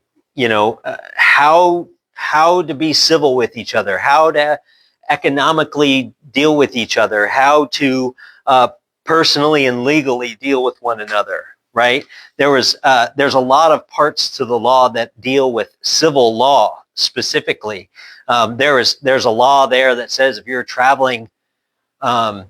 to be civil with each other, how to economically deal with each other, how to personally and legally deal with one another. Right? There's a lot of parts to the law that deal with civil law specifically. There's a law there that says if you're traveling down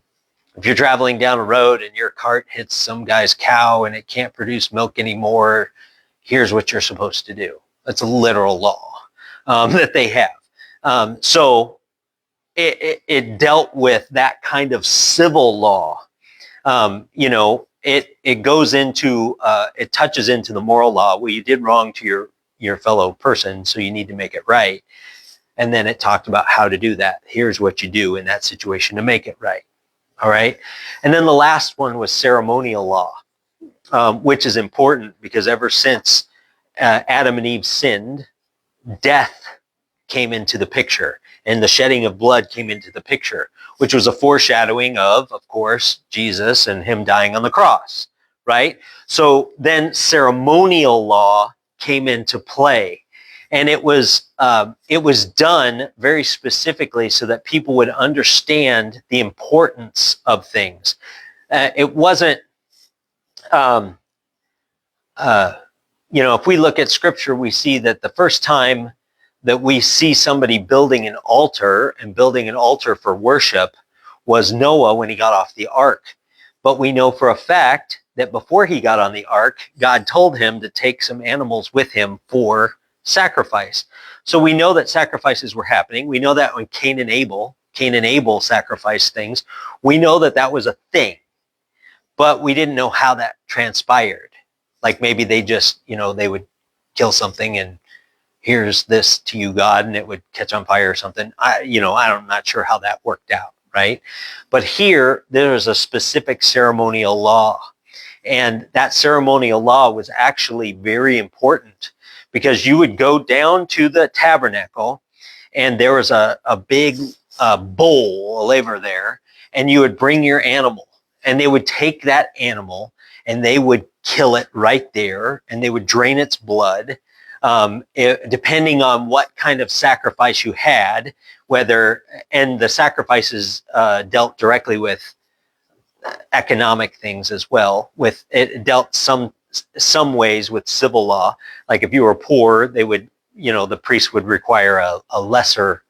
a road and your cart hits some guy's cow and it can't produce milk anymore, here's what you're supposed to do. That's a literal law that they have. So it dealt with that kind of civil law. It goes into, it touches into the moral law. Well, you did wrong to your fellow person, so you need to make it right. And then it talked about how to do that. Here's what you do in that situation to make it right. All right. And then the last one was ceremonial law, which is important because ever since Adam and Eve sinned, death came into the picture and the shedding of blood came into the picture, which was a foreshadowing of course, Jesus and him dying on the cross. Right. So then ceremonial law came into play. And it was done very specifically so that people would understand the importance of things. It wasn't, if we look at Scripture, we see that the first time that we see somebody building an altar for worship was Noah when he got off the ark. But we know for a fact that before he got on the ark, God told him to take some animals with him for sacrifice. So we know that sacrifices were happening. We know that when Cain and Abel sacrificed things, we know that that was a thing, but we didn't know how that transpired. Like maybe they just, they would kill something and here's this to you, God, and it would catch on fire or something. I'm not sure how that worked out, right? But here, there's a specific ceremonial law. And that ceremonial law was actually very important because you would go down to the tabernacle and there was a big bowl, a laver there, and you would bring your animal and they would take that animal and they would kill it right there and they would drain its blood. Depending on what kind of sacrifice you had, and the sacrifices dealt directly with economic things as well. With it dealt some ways with civil law. Like if you were poor, they would, the priest would require a lesser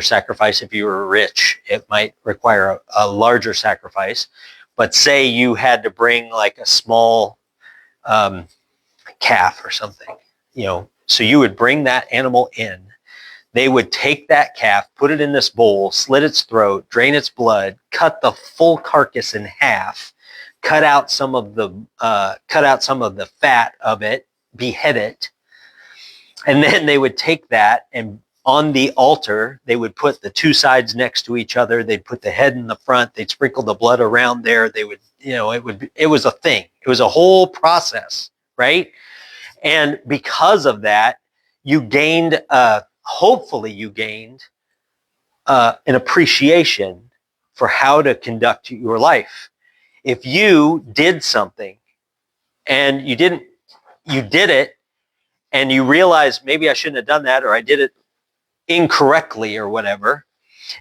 sacrifice. If you were rich, it might require a larger sacrifice. But say you had to bring like a small calf or something, so you would bring that animal in. They would take that calf, put it in this bowl, slit its throat, drain its blood, cut the full carcass in half, cut out some of the fat of it, behead it, and then they would take that and on the altar they would put the two sides next to each other. They'd put the head in the front. They'd sprinkle the blood around there. They would, it was a thing. It was a whole process, right? And because of that, you gained. Hopefully you gained an appreciation for how to conduct your life. If you did something and you did it and you realized maybe I shouldn't have done that, or I did it incorrectly or whatever,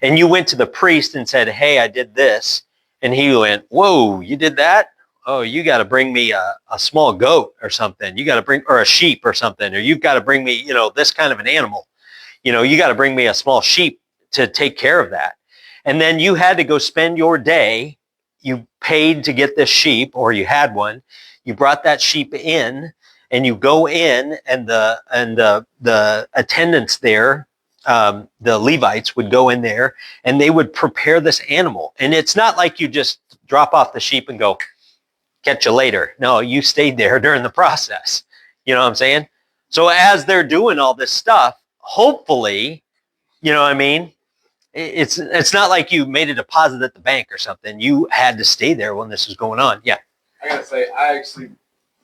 and you went to the priest and said, hey, I did this, and he went, whoa, you did that? Oh, you got to bring me a small goat or something. You got to bring, or a sheep or something, or you've got to bring me, this kind of an animal. You got to bring me a small sheep to take care of that. And then you had to go spend your day, you paid to get this sheep, or you had one, you brought that sheep in, and you go in, and the attendants there, the Levites would go in there, and they would prepare this animal. And it's not like you just drop off the sheep and go, catch you later. No, you stayed there during the process. You know what I'm saying? So as they're doing all this stuff, hopefully, it's not like you made a deposit at the bank or something. You had to stay there when this was going on. Yeah. I gotta say, I actually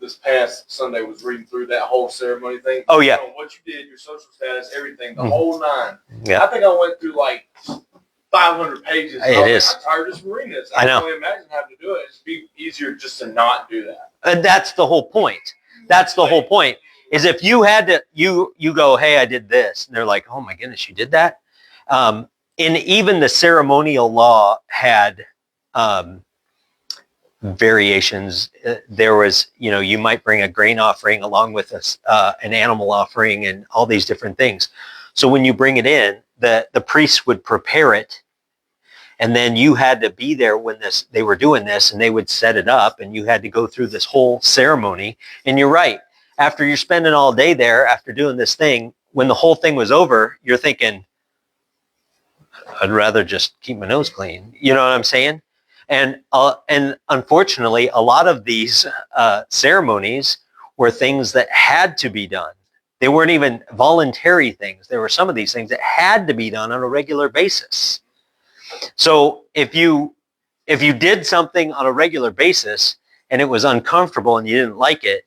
this past Sunday was reading through that whole ceremony thing. Oh yeah. What you did, your social status, everything, the whole nine. Yeah. I think I went through like 500 pages. It is. I'm tired of just reading this. I know. can only imagine having to do it. It'd be easier just to not do that. And that's the whole point. That's the whole point. Is if you had to, you go, hey, I did this. And they're like, oh my goodness, you did that? And even the ceremonial law had variations. There was, you might bring a grain offering along with an animal offering and all these different things. So when you bring it in, the priests would prepare it. And then you had to be there when they were doing this, and they would set it up, and you had to go through this whole ceremony. And you're right. After you're spending all day there, after doing this thing, when the whole thing was over, you're thinking, I'd rather just keep my nose clean. You know what I'm saying? And unfortunately, a lot of these ceremonies were things that had to be done. They weren't even voluntary things. There were some of these things that had to be done on a regular basis. So if you did something on a regular basis and it was uncomfortable and you didn't like it,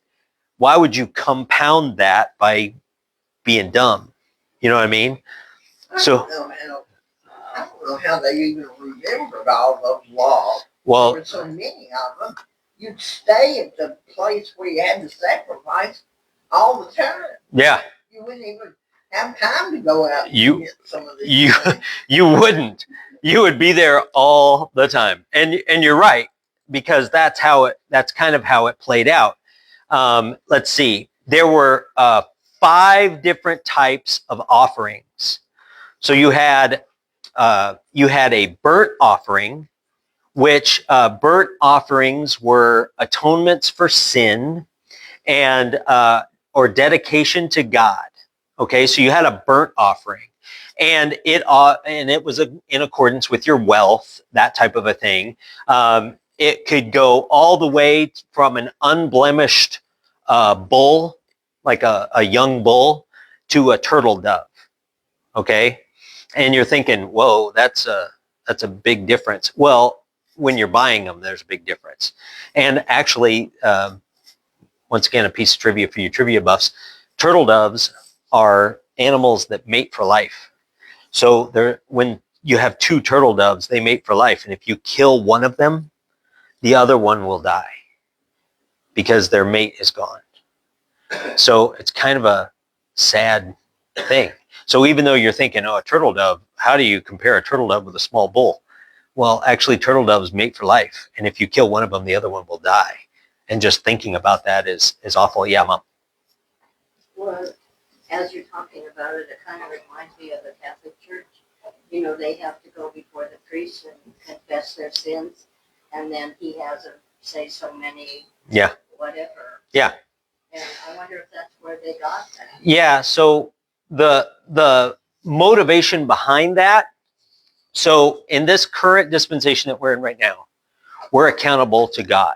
why would you compound that by being dumb? You know what I mean? I don't know how they even remembered all those laws. Well, There were so many of them. You'd stay at the place where you had to sacrifice all the time. yeah, You wouldn't even have time to go out and You- get some of these things. you wouldn't. You would be there all the time. And you're right, because that's kind of how it played out. Let's see. There were 5 different types of offerings. So you had a burnt offering, which burnt offerings were atonements for sin and or dedication to God. Okay, so you had a burnt offering, and it was in accordance with your wealth, that type of a thing. It could go all the way from an unblemished bull, like a young bull, to a turtle dove. Okay. And you're thinking, whoa, that's a big difference. Well, when you're buying them, there's a big difference. And actually, once again, a piece of trivia for you trivia buffs, turtle doves are animals that mate for life. So when you have two turtle doves, they mate for life. And if you kill one of them, the other one will die because their mate is gone. So it's kind of a sad thing. So even though you're thinking, oh, a turtle dove, how do you compare a turtle dove with a small bull? Well, actually, turtle doves mate for life. And if you kill one of them, the other one will die. And just thinking about that is awful. Yeah, Mom. Well, as you're talking about it, it kind of reminds me of the Catholic Church. You know, they have to go before the priest and confess their sins, and then he has them say so many, Yeah. whatever. Yeah. And I wonder if that's where they got that. Yeah. So the motivation behind that. So in this current dispensation that we're in right now, we're accountable to God,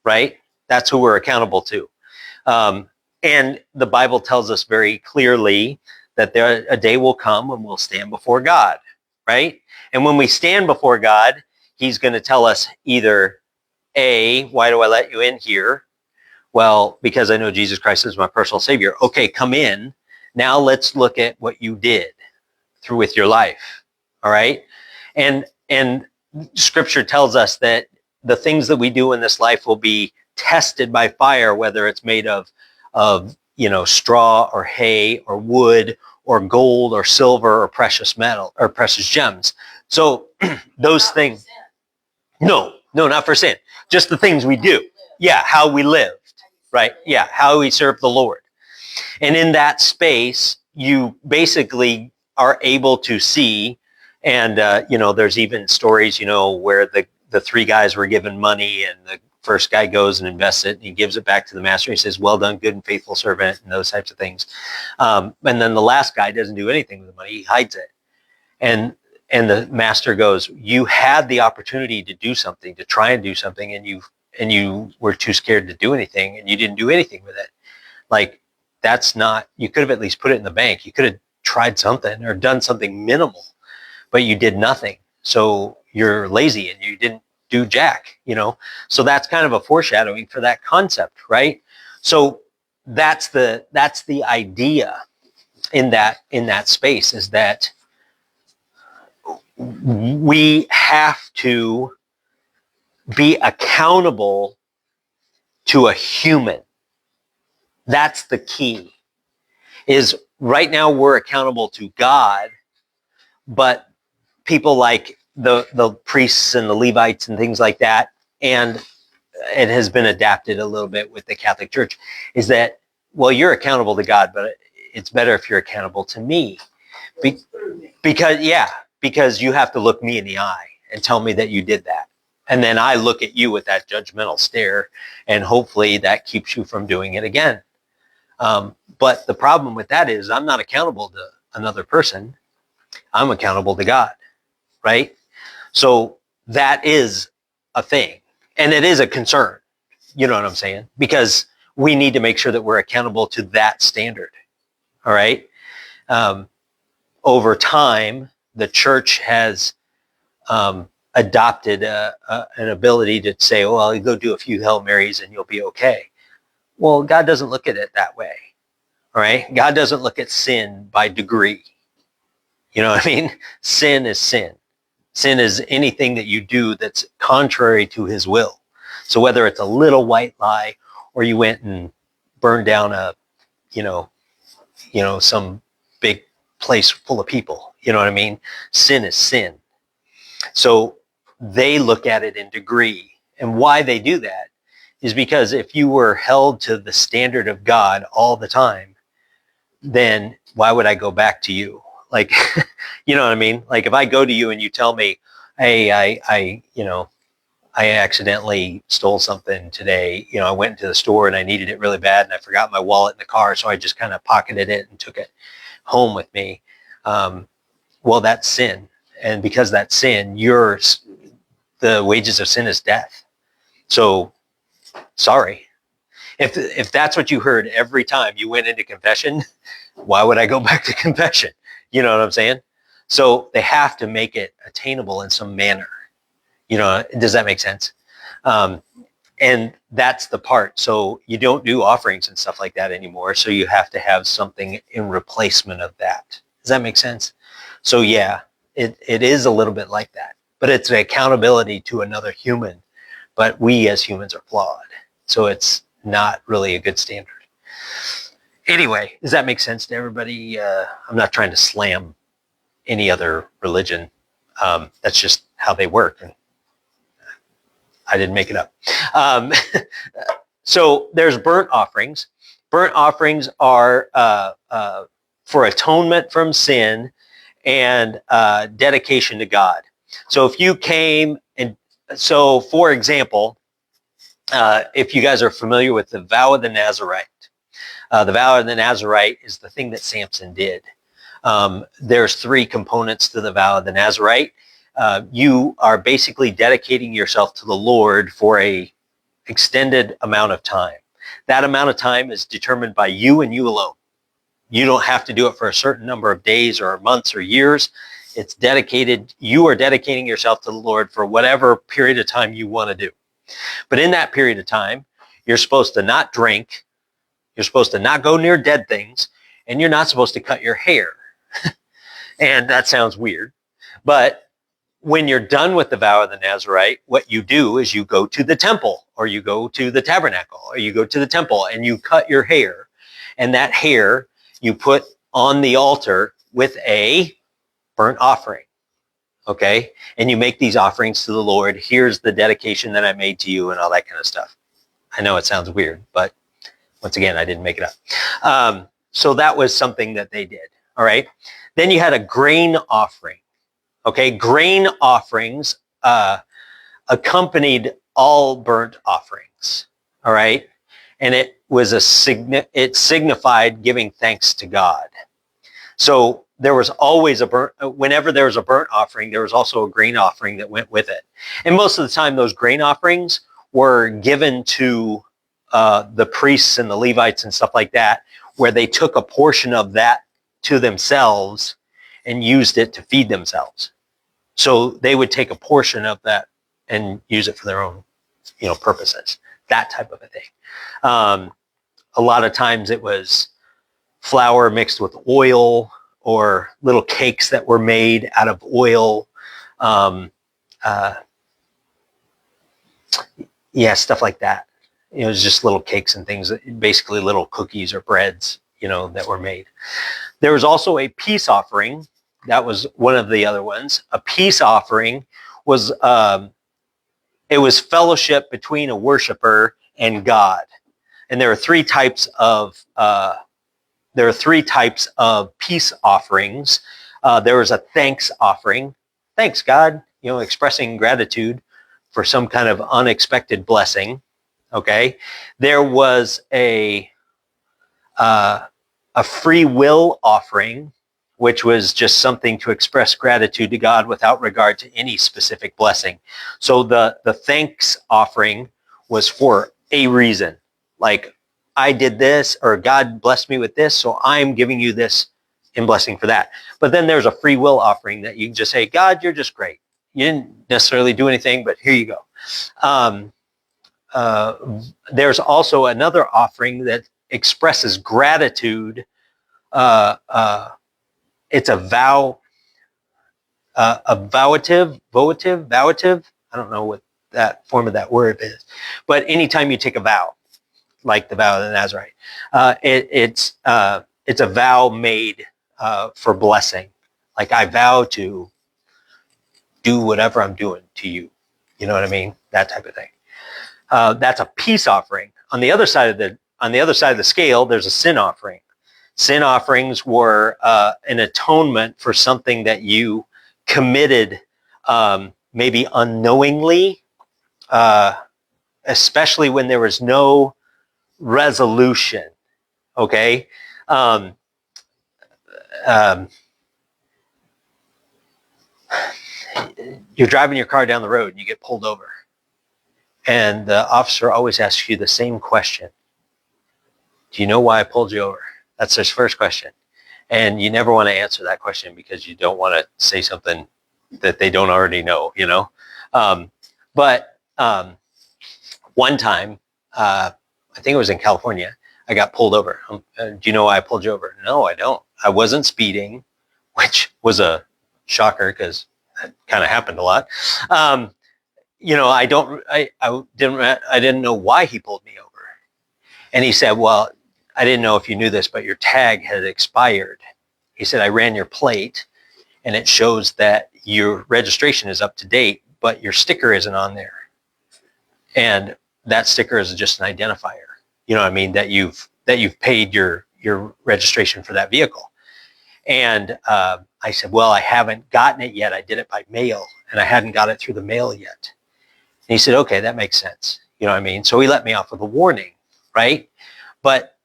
right? That's who we're accountable to. And the Bible tells us very clearly that a day will come when we'll stand before God, right? And when we stand before God, he's going to tell us either A, why do I let you in here? Well, because I know Jesus Christ is my personal savior. Okay, come in. Now let's look at what you did through with your life. All right. And scripture tells us that the things that we do in this life will be tested by fire, whether it's made of straw or hay or wood or gold or silver or precious metal or precious gems. So those Not things, sin. no, not for sin, just the things we do. Yeah. How we lived, right? Yeah. How we serve the Lord. And in that space, you basically are able to see, and there's even stories, where the three guys were given money, and the first guy goes and invests it, and he gives it back to the master. He says, "Well done, good and faithful servant," and those types of things. And then the last guy doesn't do anything with the money; he hides it. And the master goes, "You had the opportunity to do something, to try and do something, and you were too scared to do anything, and you didn't do anything with it. Like, that's not, you could have at least put it in the bank. You could have tried something or done something minimal, but you did nothing. So you're lazy and you didn't do jack, So that's kind of a foreshadowing for that concept, right? So that's the idea in that space, is that we have to be accountable to a human. That's the key. Is right now we're accountable to God, but people like the priests and the Levites and things like that, and it has been adapted a little bit with the Catholic Church, is that, well, you're accountable to God, but it's better if you're accountable to me. Because you have to look me in the eye and tell me that you did that. And then I look at you with that judgmental stare, and hopefully that keeps you from doing it again. But the problem with that is I'm not accountable to another person. I'm accountable to God, right? So that is a thing, and it is a concern. You know what I'm saying? Because we need to make sure that we're accountable to that standard. All right. Over time, the church has adopted an ability to say, well, you go do a few Hail Marys and you'll be okay. Well, God doesn't look at it that way. All right. God doesn't look at sin by degree. You know what I mean? Sin is sin. Sin is anything that you do that's contrary to his will. So whether it's a little white lie, or you went and burned down some big place full of people, you know what I mean? Sin is sin. So they look at it in degree. And why they do that is because if you were held to the standard of God all the time, then why would I go back to you? Like, you know what I mean? Like, if I go to you and you tell me, hey, I accidentally stole something today. I went into the store and I needed it really bad and I forgot my wallet in the car. So I just kind of pocketed it and took it home with me. Well, that's sin. And because that's sin, the wages of sin is death. So sorry. If that's what you heard every time you went into confession, why would I go back to confession? You know what I'm saying? So they have to make it attainable in some manner. You know, does that make sense? And that's the part. So you don't do offerings and stuff like that anymore. So you have to have something in replacement of that. Does that make sense? So yeah, it is a little bit like that, but it's an accountability to another human. But we as humans are flawed. So it's not really a good standard. Anyway, does that make sense to everybody? I'm not trying to slam any other religion. That's just how they work. And I didn't make it up. So there's burnt offerings. Burnt offerings are for atonement from sin and dedication to God. So if you came and so, for example, if you guys are familiar with the vow of the Nazarite, the vow of the Nazarite is the thing that Samson did. There's 3 components to the vow of the Nazarite. You are basically dedicating yourself to the Lord for a extended amount of time. That amount of time is determined by you and you alone. You don't have to do it for a certain number of days or months or years. It's dedicated. You are dedicating yourself to the Lord for whatever period of time you want to do. But in that period of time, you're supposed to not drink. You're supposed to not go near dead things, and you're not supposed to cut your hair. And that sounds weird. But when you're done with the vow of the Nazarite, what you do is you go to the temple, or you go to the tabernacle, or you go to the temple and you cut your hair. And that hair you put on the altar with a burnt offering. Okay? And you make these offerings to the Lord. Here's the dedication that I made to you and all that kind of stuff. I know it sounds weird, but once again, I didn't make it up. So that was something that they did. All right. Then you had a grain offering. Okay. Grain offerings accompanied all burnt offerings. All right. And it was it signified giving thanks to God. So there was always whenever there was a burnt offering, there was also a grain offering that went with it. And most of the time, those grain offerings were given to the priests and the Levites and stuff like that, where they took a portion of that to themselves and used it to feed themselves. So they would take a portion of that and use it for their own, purposes. That type of a thing. A lot of times it was flour mixed with oil, or little cakes that were made out of oil. Stuff like that. It was just little cakes and things, basically little cookies or breads, that were made. There was also a peace offering. That was one of the other ones. A peace offering was, it was fellowship between a worshiper and God. And there are 3 types of, peace offerings. There was a thanks offering. Thanks, God, expressing gratitude for some kind of unexpected blessing. Okay. There was a free will offering, which was just something to express gratitude to God without regard to any specific blessing. So the thanks offering was for a reason. Like, I did this, or God blessed me with this, so I'm giving you this in blessing for that. But then there's a free will offering that you can just say, God, you're just great. You didn't necessarily do anything, but here you go. There's also another offering that expresses gratitude. It's a vow, votive. I don't know what that form of that word is, but anytime you take a vow, like the vow of the Nazarite, it's a vow made for blessing. Like, I vow to do whatever I'm doing to you. You know what I mean? That type of thing. That's a peace offering. On the other side of the scale, there's a sin offering. Sin offerings were an atonement for something that you committed, maybe unknowingly, especially when there was no resolution. Okay. You're driving your car down the road and you get pulled over. And the officer always asks you the same question. do you know why I pulled you over? That's his first question. And you never want to answer that question because you don't want to say something that they don't already know, you know? But one time, I think it was in California, I got pulled over. Do you know why I pulled you over? No, I don't. I wasn't speeding, which was a shocker because that kind of happened a lot. You know, I didn't know why he pulled me over. And he said, well, I didn't know if you knew this, but your tag had expired. He said, I ran your plate and it shows that your registration is up to date, but your sticker isn't on there. And that sticker is just an identifier. You know what I mean? That you've paid your registration for that vehicle. And I said, well, I haven't gotten it yet. I did it by mail and I hadn't got it through the mail yet. And he said, okay, that makes sense. You know what I mean? So he let me off with a warning, right? But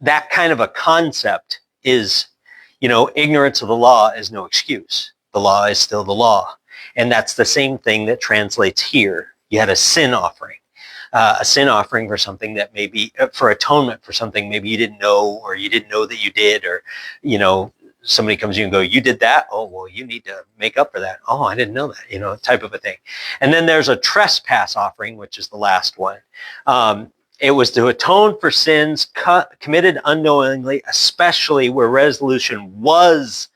that kind of a concept is, you know, ignorance of the law is no excuse. The law is still the law. And that's the same thing that translates here. You had a sin offering for something that maybe, for atonement for something maybe you didn't know, or you didn't know that you did, or, you know, somebody comes to you and go, you did that? Oh, well, you need to make up for that. Oh, I didn't know that, you know, type of a thing. And then there's a trespass offering, which is the last one. It was to atone for sins committed unknowingly, especially where resolution was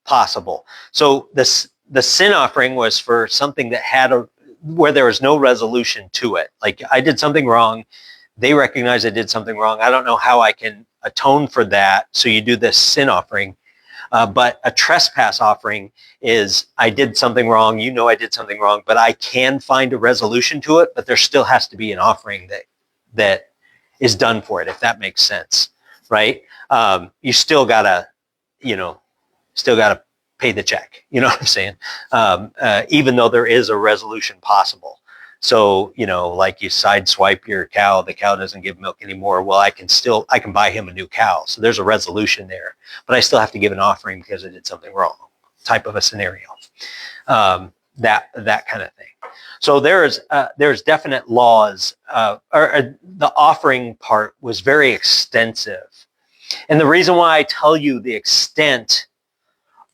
possible. So the sin offering was for something that had where there was no resolution to it. Like, I did something wrong. They recognize I did something wrong. I don't know how I can atone for that. So you do this sin offering. But a trespass offering is, I did something wrong. You know I did something wrong, but I can find a resolution to it. But there still has to be an offering that is done for it, if that makes sense, right? You still gotta, you know, pay the check. You know what I'm saying? Even though there is a resolution possible. So, you know, like you sideswipe your cow, the cow doesn't give milk anymore. Well, I can buy him a new cow. So there's a resolution there, but I still have to give an offering because I did something wrong, type of a scenario. That kind of thing. So there's definite laws, the offering part was very extensive. And the reason why I tell you the extent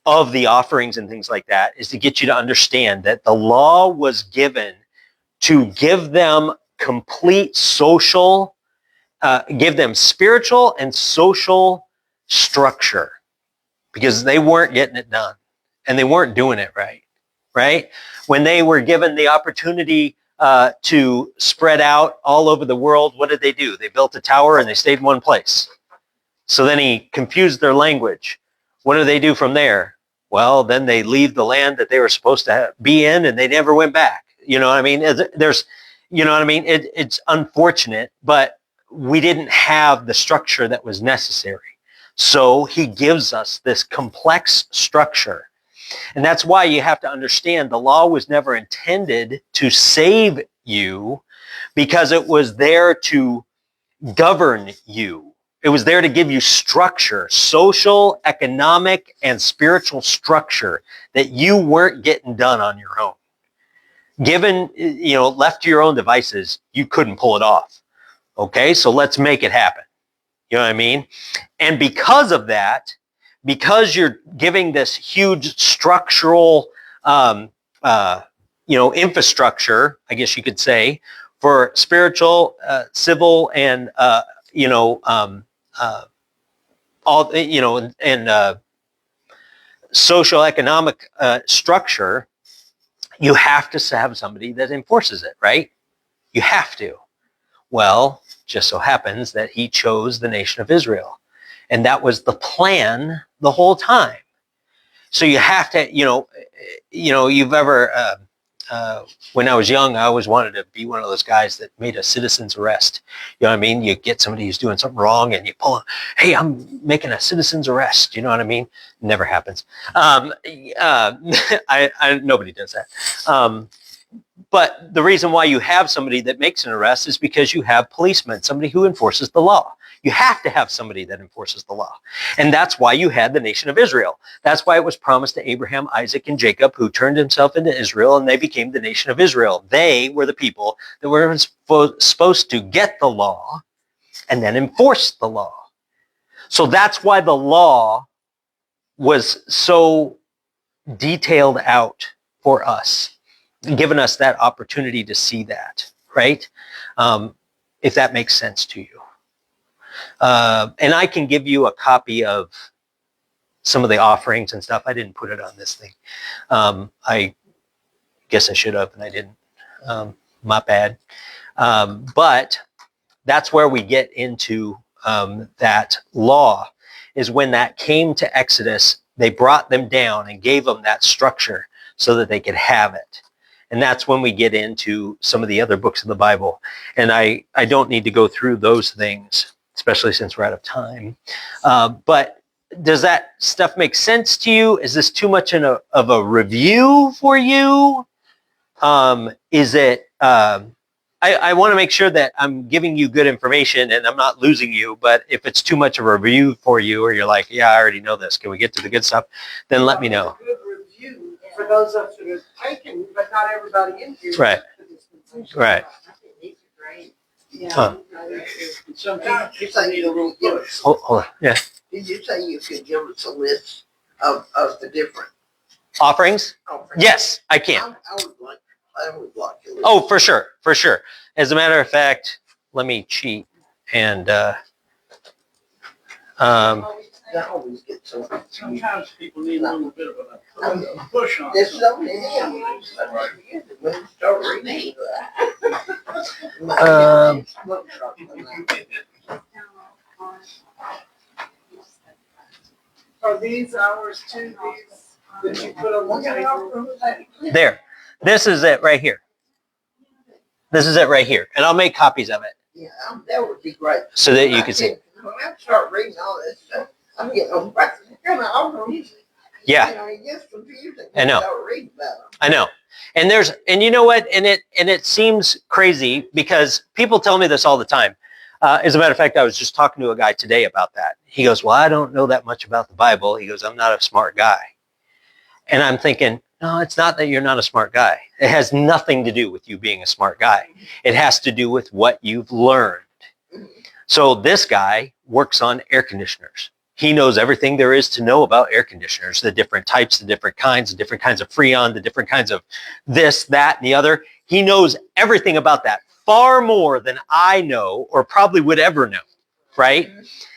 of the offerings and things like that is to get you to understand that the law was given to give them complete social, give them spiritual and social structure, because they weren't getting it done and they weren't doing it right, right? When they were given the opportunity to spread out all over the world, what did they do? They built a tower and they stayed in one place. So then he confused their language. What do they do from there? Well, then they leave the land that they were supposed to be in and they never went back. You know what I mean? There's, you know what I mean? It's unfortunate, but we didn't have the structure that was necessary. So he gives us this complex structure. And that's why you have to understand the law was never intended to save you, because it was there to govern you. It was there to give you structure, social, economic, and spiritual structure that you weren't getting done on your own. Given, you know, left to your own devices, you couldn't pull it off. Okay, so let's make it happen. You know what I mean? And because of that, because you're giving this huge structural, you know, infrastructure, I guess you could say, for spiritual, civil, and you know, all, you know, and social economic structure, you have to have somebody that enforces it, right? You have to. Well, just so happens that he chose the nation of Israel. And that was the plan the whole time. So you have to, you know, you've ever, when I was young, I always wanted to be one of those guys that made a citizen's arrest. You know what I mean? You get somebody who's doing something wrong and you pull them, hey, I'm making a citizen's arrest. You know what I mean? Never happens. Nobody does that. But the reason why you have somebody that makes an arrest is because you have policemen, somebody who enforces the law. You have to have somebody that enforces the law. And that's why you had the nation of Israel. That's why it was promised to Abraham, Isaac, and Jacob, who turned himself into Israel, and they became the nation of Israel. They were the people that were supposed to get the law and then enforced the law. So that's why the law was so detailed out for us, giving us that opportunity to see that, right? If that makes sense to you. And I can give you a copy of some of the offerings and stuff. I didn't put it on this thing. I guess I should have, and I didn't. My bad. But that's where we get into that law, is when that came to Exodus, they brought them down and gave them that structure so that they could have it. And that's when we get into some of the other books of the Bible. And I don't need to go through those things, especially since we're out of time. But does that stuff make sense to you? Is this too much of a review for you? Is it... I want to make sure that I'm giving you good information and I'm not losing you, but if it's too much of a review for you, or you're like, yeah, I already know this, can we get to the good stuff? Then let me know. Good review for those of us who have taken, but not everybody in here. Right. Right. I think these are great. Yeah. Huh. Sometimes You say you will give us, Hold on. Yeah. did you say you could give us a list of the different Offerings? offerings? Yes, I can. I would like to. Oh, for sure. For sure. As a matter of fact, let me cheat and, I always get so. sometimes people need a little bit of a push on There's something. so many of them. When you start reading Are these ours too, these that you put on the table? there. This is it right here. This is it right here. And I'll make copies of it Yeah, that would be great. so that you can see. When I start reading all this stuff, I'm getting on breakfast. Kind of over easy. Yeah. You know, it gets confusing. I know. When you start reading about them. I know. And you know what? And it seems crazy because people tell me this all the time. As a matter of fact, I was just talking to a guy today about that. He goes, well, I don't know that much about the Bible. He goes, I'm not a smart guy. And I'm thinking, no, it's not that you're not a smart guy. It has nothing to do with you being a smart guy. It has to do with what you've learned. So this guy works on air conditioners. He knows everything there is to know about air conditioners, the different types, the different kinds of Freon, the different kinds of this, that, and the other. He knows everything about that, far more than I know or probably would ever know, right?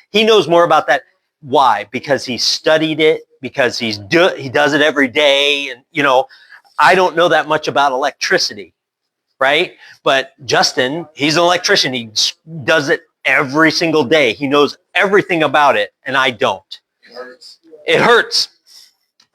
He knows more about that. Why? Because he studied it, because he does it every day. And, you know, I don't know that much about electricity, right? But Justin, he's an electrician. He does it every single day. He knows everything about it, and I don't. It hurts.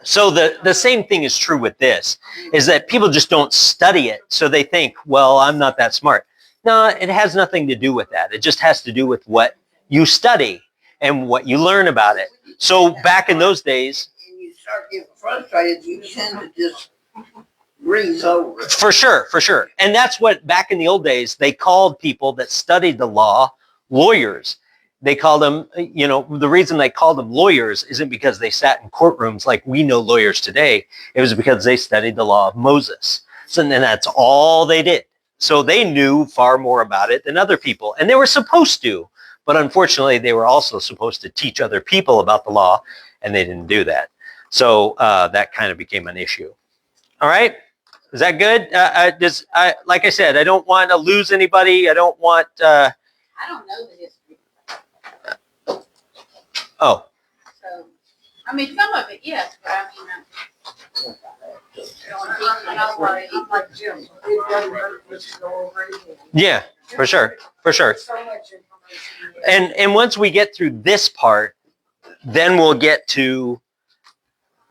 So the same thing is true with this, is that people just don't study it. So they think, well, I'm not that smart. No, it has nothing to do with that. It just has to do with what you study and what you learn about it. So back in those days, And you start getting frustrated, you tend to just breeze over it. for sure. And that's what, back in the old days, they called people that studied the law lawyers. They called them, you know, the reason they called them lawyers isn't because they sat in courtrooms like we know lawyers today. It was because they studied the law of Moses. So then that's all they did. So they knew far more about it than other people. And they were supposed to. But unfortunately, they were also supposed to teach other people about the law, and they didn't do that. So that kind of became an issue. All right? Is that good? Like I said, I don't want to lose anybody. I don't want... I don't know the history, oh, so, I mean, some of it, yes, but I mean, I'm like Jim, it doesn't hurt for us to go over it again. yeah, for sure. So much information. And once we get through this part, then we'll get to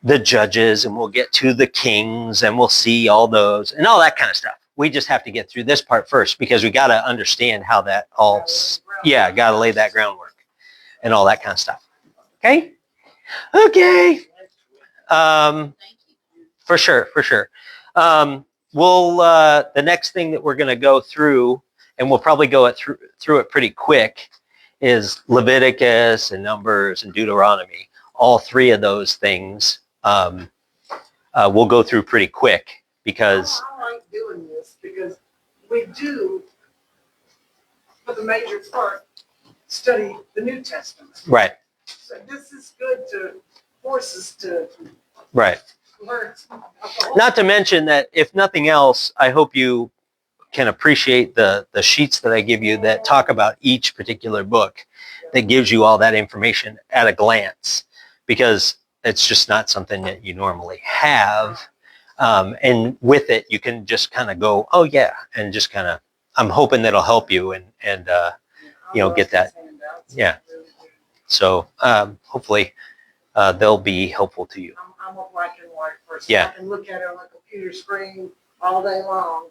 the judges and we'll get to the kings and we'll see all those and all that kind of stuff. We just have to get through this part first because we got to understand how that all, got to lay that groundwork and all that kind of stuff. Okay? Okay. thank you. For sure. The next thing that we're going to go through, and we'll probably go through it pretty quick, is Leviticus and Numbers and Deuteronomy. All three of those things we'll go through pretty quick because... I like doing this because we do, for the major part, study the New Testament. Right, So this is good to force us to right. learn. Not to mention that if nothing else, I hope you can appreciate the sheets that I give you that talk about each particular book, that gives you all that information at a glance, because it's just not something that you normally have. And with it, you can just kind of go, oh yeah, and just kind of, I'm hoping that'll help you and get that. Yeah. So hopefully they'll be helpful to you. I'm a black and white person. Yeah. I can look at it on a computer screen all day long,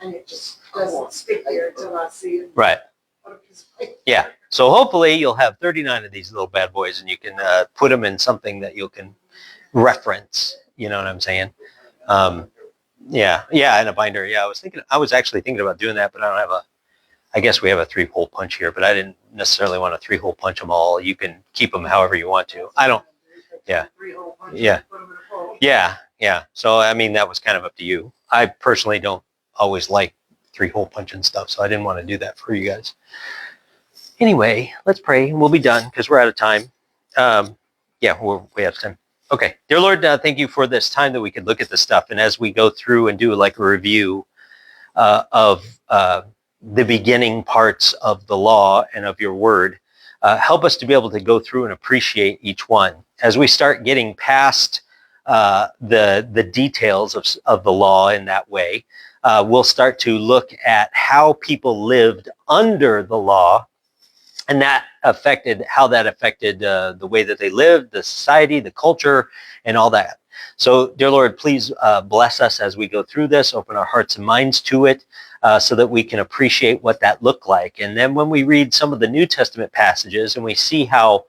and it just doesn't stick there until I see it. Right. on a piece of paper. Yeah. So hopefully you'll have 39 of these little bad boys, and you can put them in something that you can reference. You know what I'm saying? Yeah, in a binder. Yeah, I was actually thinking about doing that, but I don't have I guess we have a 3-hole punch here, but I didn't necessarily want to 3-hole punch them all. You can keep them however you want to. I don't. Yeah. 3-hole punches, Yeah. put 'em in a bowl. Yeah. So I mean, that was kind of up to you. I personally don't always like 3-hole punching stuff, so I didn't want to do that for you guys. Anyway, let's pray. We'll be done because we're out of time. We're way out of time. Okay. Dear Lord, thank you for this time that we could look at this stuff. And as we go through and do like a review of the beginning parts of the law and of your word, help us to be able to go through and appreciate each one. As we start getting past the details of the law in that way, we'll start to look at how people lived under the law, and how that affected the way that they lived, the society, the culture, and all that. So, dear Lord, please bless us as we go through this, open our hearts and minds to it, so that we can appreciate what that looked like. And then when we read some of the New Testament passages and we see how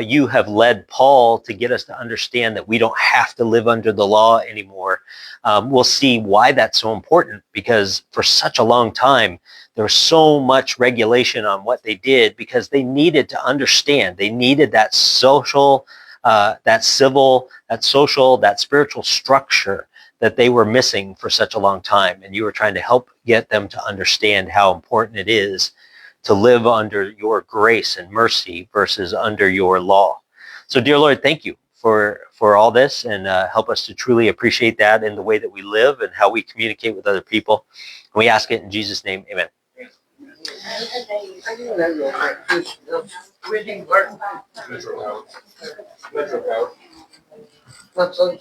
you have led Paul to get us to understand that we don't have to live under the law anymore, we'll see why that's so important, because for such a long time, there was so much regulation on what they did because they needed to understand. They needed that social, that civil, that social, that spiritual structure that they were missing for such a long time. And you were trying to help get them to understand how important it is to live under your grace and mercy versus under your law. So, dear Lord, thank you for all this, and help us to truly appreciate that in the way that we live and how we communicate with other people. And we ask it in Jesus' name, amen. Reading work. Metro Power. Metro Power. What's on?